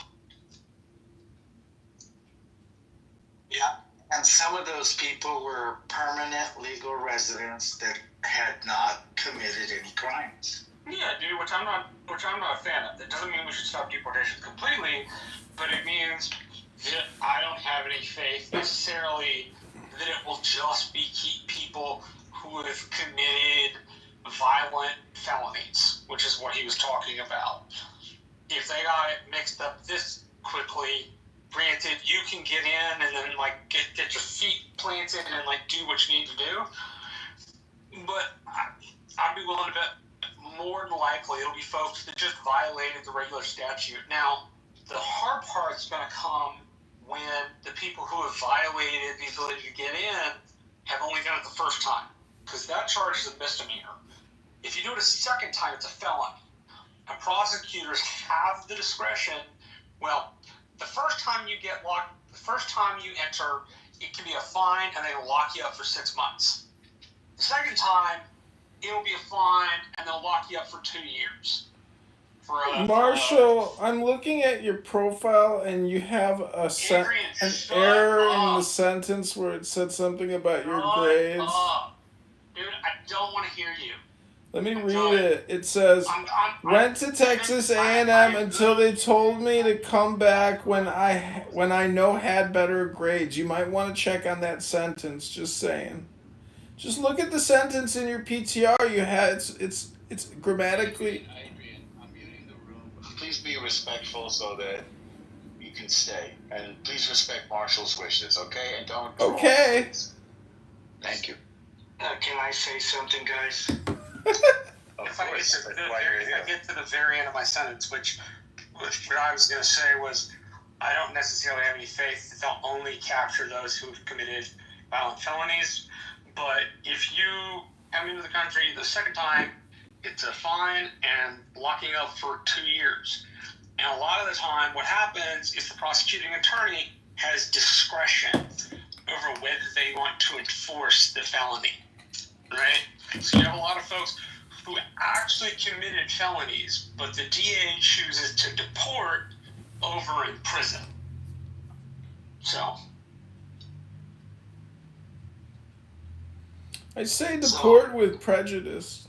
Speaker 22: Yeah. And some of those people were permanent legal residents that had not committed any crimes.
Speaker 20: Yeah, dude, which I'm not a fan of. That doesn't mean we should stop deportation completely, but it means that I don't have any faith necessarily that it will just be people who have committed violent felonies, which is what he was talking about. If they got it mixed up this quickly, granted, you can get in and then get your feet planted and do what you need to do. But I'd be willing to bet more than likely it'll be folks that just violated the regular statute. Now, the hard part's going to come when the people who have violated the ability to get in have only done it the first time, because that charge is a misdemeanor. If you do it a second time, it's a felony. And prosecutors have the discretion. Well, the first time you get locked, the first time you enter, it can be a fine and they'll lock you up for 6 months. The second time, it'll be a fine and they'll lock you up for 2 years.
Speaker 11: Marshall, I'm looking at your profile and you have an error in the sentence where it said something about your grades.
Speaker 20: Dude, I don't want to hear you.
Speaker 11: Let me read it. It says, went to Texas A&M until they told me to come back when I know had better grades. You might want to check on that sentence, just saying. Just look at the sentence in your PTR you had. It's grammatically...
Speaker 21: Adrian, I'm muting the room. Please be respectful so that you can stay. And please respect Marshall's wishes, okay? And don't...
Speaker 11: Okay.
Speaker 21: Thank you.
Speaker 22: Can I say something, guys?
Speaker 20: If I get to the very end of my sentence, which what I was going to say was, I don't necessarily have any faith that they'll only capture those who have committed violent felonies, but if you come into the country the second time, it's a fine and locking up for 2 years. And a lot of the time, what happens is the prosecuting attorney has discretion over whether they want to enforce the felony, right? So you have a lot of folks who actually committed felonies, but the DA chooses to deport over in prison. So.
Speaker 11: I say deport with prejudice.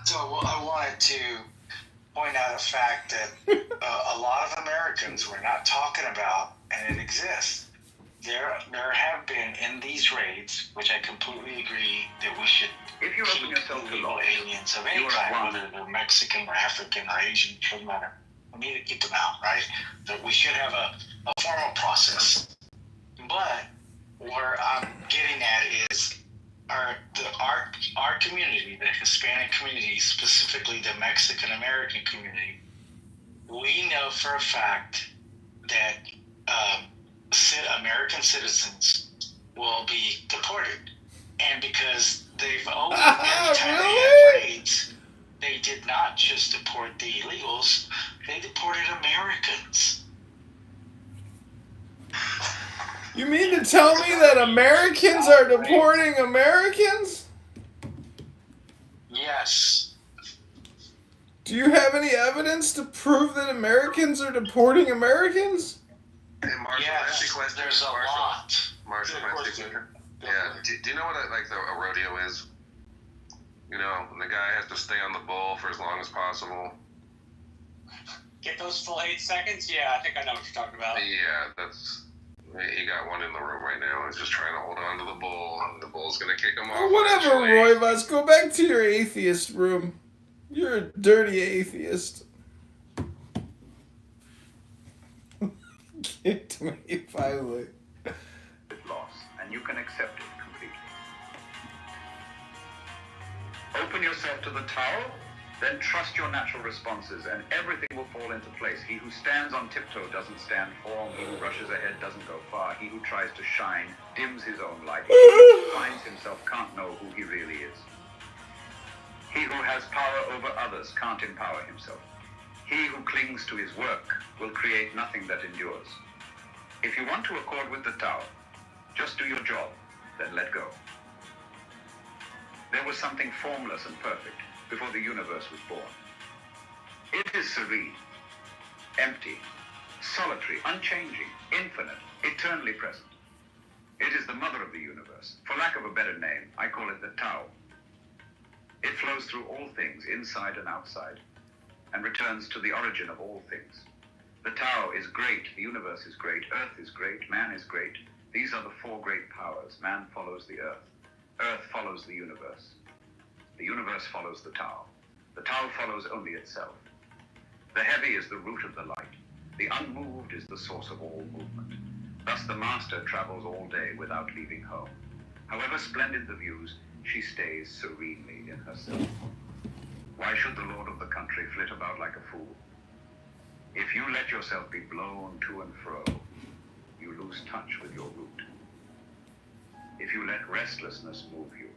Speaker 22: So I wanted to point out a fact that a lot of Americans were not talking about, and it exists. There have been in these raids, which I completely agree that we should keep illegal aliens of any kind, whether they're Mexican or African or Asian, doesn't matter. We need to get them out, right? That we should have a formal process. But where I'm getting at is our community, the Hispanic community, specifically the Mexican American community, we know for a fact that American citizens will be deported. And because they've always, every time they had raids, they did not just deport the illegals, they deported Americans.
Speaker 11: You mean to tell me that Americans are deporting Americans?
Speaker 22: Yes.
Speaker 11: Do you have any evidence to prove that Americans are deporting Americans?
Speaker 1: Hey, Marshall,
Speaker 22: Yes, there's a lot.
Speaker 1: Marshall, yeah. Do you know what a rodeo is? You know, the guy has to stay on the bull for as long as possible.
Speaker 12: Get those full 8 seconds? Yeah, I think I know what you're talking about.
Speaker 1: Yeah, he got one in the room right now. He's just trying to hold on to the bull, and the bull's gonna kick him off.
Speaker 11: Or whatever, Roy Voss. Go back to your atheist room. You're a dirty atheist. Kicked me finally.
Speaker 2: Loss, and you can accept it completely. Open yourself to the Tao, then trust your natural responses, and everything will fall into place. He who stands on tiptoe doesn't stand firm. He who rushes ahead doesn't go far. He who tries to shine dims his own light. He who finds himself can't know who he really is. He who has power over others can't empower himself. He who clings to his work will create nothing that endures. If you want to accord with the Tao, just do your job, then let go. There was something formless and perfect before the universe was born. It is serene, empty, solitary, unchanging, infinite, eternally present. It is the mother of the universe. For lack of a better name, I call it the Tao. It flows through all things, inside and outside, and returns to the origin of all things. The Tao is great, the universe is great, Earth is great, man is great. These are the 4 great powers. Man follows the Earth. Earth follows the universe. The universe follows the Tao. The Tao follows only itself. The heavy is the root of the light. The unmoved is the source of all movement. Thus the master travels all day without leaving home. However splendid the views, she stays serenely in herself. Why should the lord of the country flit about like a fool? If you let yourself be blown to and fro, you lose touch with your root. If you let restlessness move you,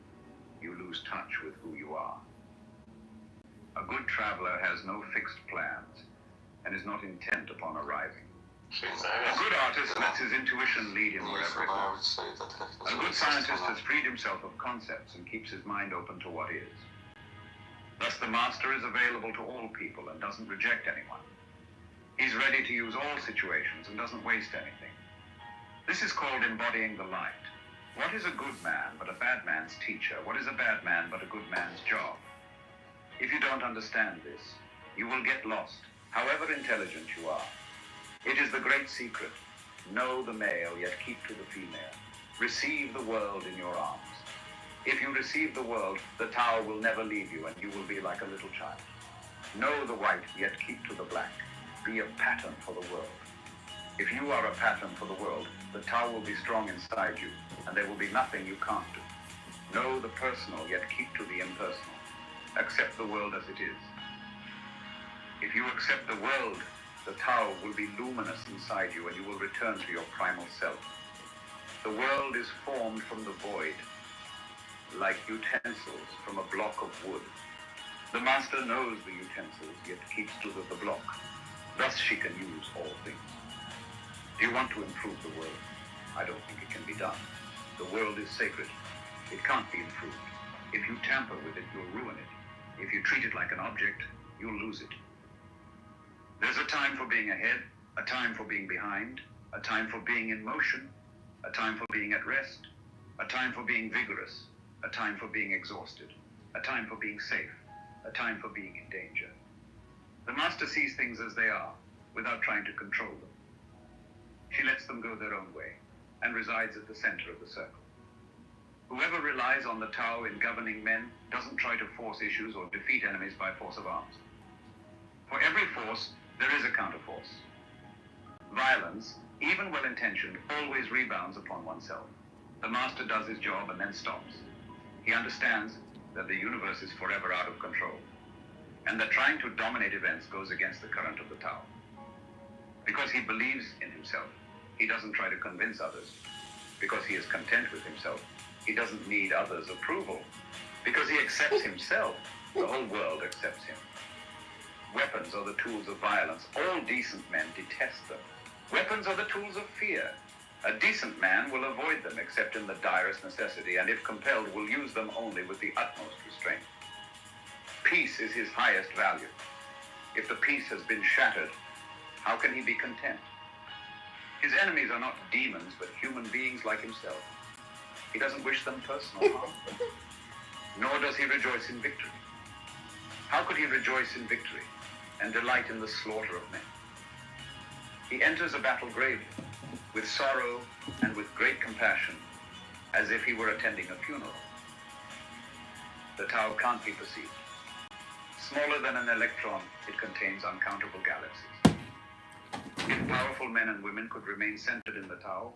Speaker 2: you lose touch with who you are. A good traveler has no fixed plans and is not intent upon arriving. A good artist lets his intuition lead him wherever it goes. A good scientist has freed himself of concepts and keeps his mind open to what is. Thus the master is available to all people and doesn't reject anyone. He's ready to use all situations and doesn't waste anything. This is called embodying the light. What is a good man but a bad man's teacher? What is a bad man but a good man's job? If you don't understand this, you will get lost, however intelligent you are. It is the great secret. Know the male, yet keep to the female. Receive the world in your arms. If you receive the world, the Tao will never leave you, and you will be like a little child. Know the white, yet keep to the black. Be a pattern for the world. If you are a pattern for the world, the Tao will be strong inside you, and there will be nothing you can't do. Know the personal, yet keep to the impersonal. Accept the world as it is. If you accept the world, the Tao will be luminous inside you, and you will return to your primal self. The world is formed from the void, like utensils from a block of wood. The master knows the utensils, yet keeps to the block. Thus she can use all things. Do you want to improve the world? I don't think it can be done. The world is sacred. It can't be improved. If you tamper with it, you'll ruin it. If you treat it like an object, you'll lose it. There's a time for being ahead, a time for being behind, a time for being in motion, a time for being at rest, a time for being vigorous, a time for being exhausted, a time for being safe, a time for being in danger. The master sees things as they are, without trying to control them. She lets them go their own way, and resides at the center of the circle. Whoever relies on the Tao in governing men doesn't try to force issues or defeat enemies by force of arms. For every force, there is a counterforce. Violence, even well-intentioned, always rebounds upon oneself. The master does his job and then stops. He understands that the universe is forever out of control, and that trying to dominate events goes against the current of the Tao. Because he believes in himself, He doesn't try to convince others because he is content with himself. He doesn't need others' approval because he accepts himself. The whole world accepts him. Weapons are the tools of violence. All decent men detest them. Weapons are the tools of fear. A decent man will avoid them except in the direst necessity, and if compelled, will use them only with the utmost restraint. Peace is his highest value. If the peace has been shattered, how can he be content? His enemies are not demons, but human beings like himself. He doesn't wish them personal harm, nor does he rejoice in victory. How could he rejoice in victory and delight in the slaughter of men? He enters a battle gravely, with sorrow and with great compassion, as if he were attending a funeral. The Tao can't be perceived. Smaller than an electron, it contains uncountable galaxies. If powerful men and women could remain centered in the Tao,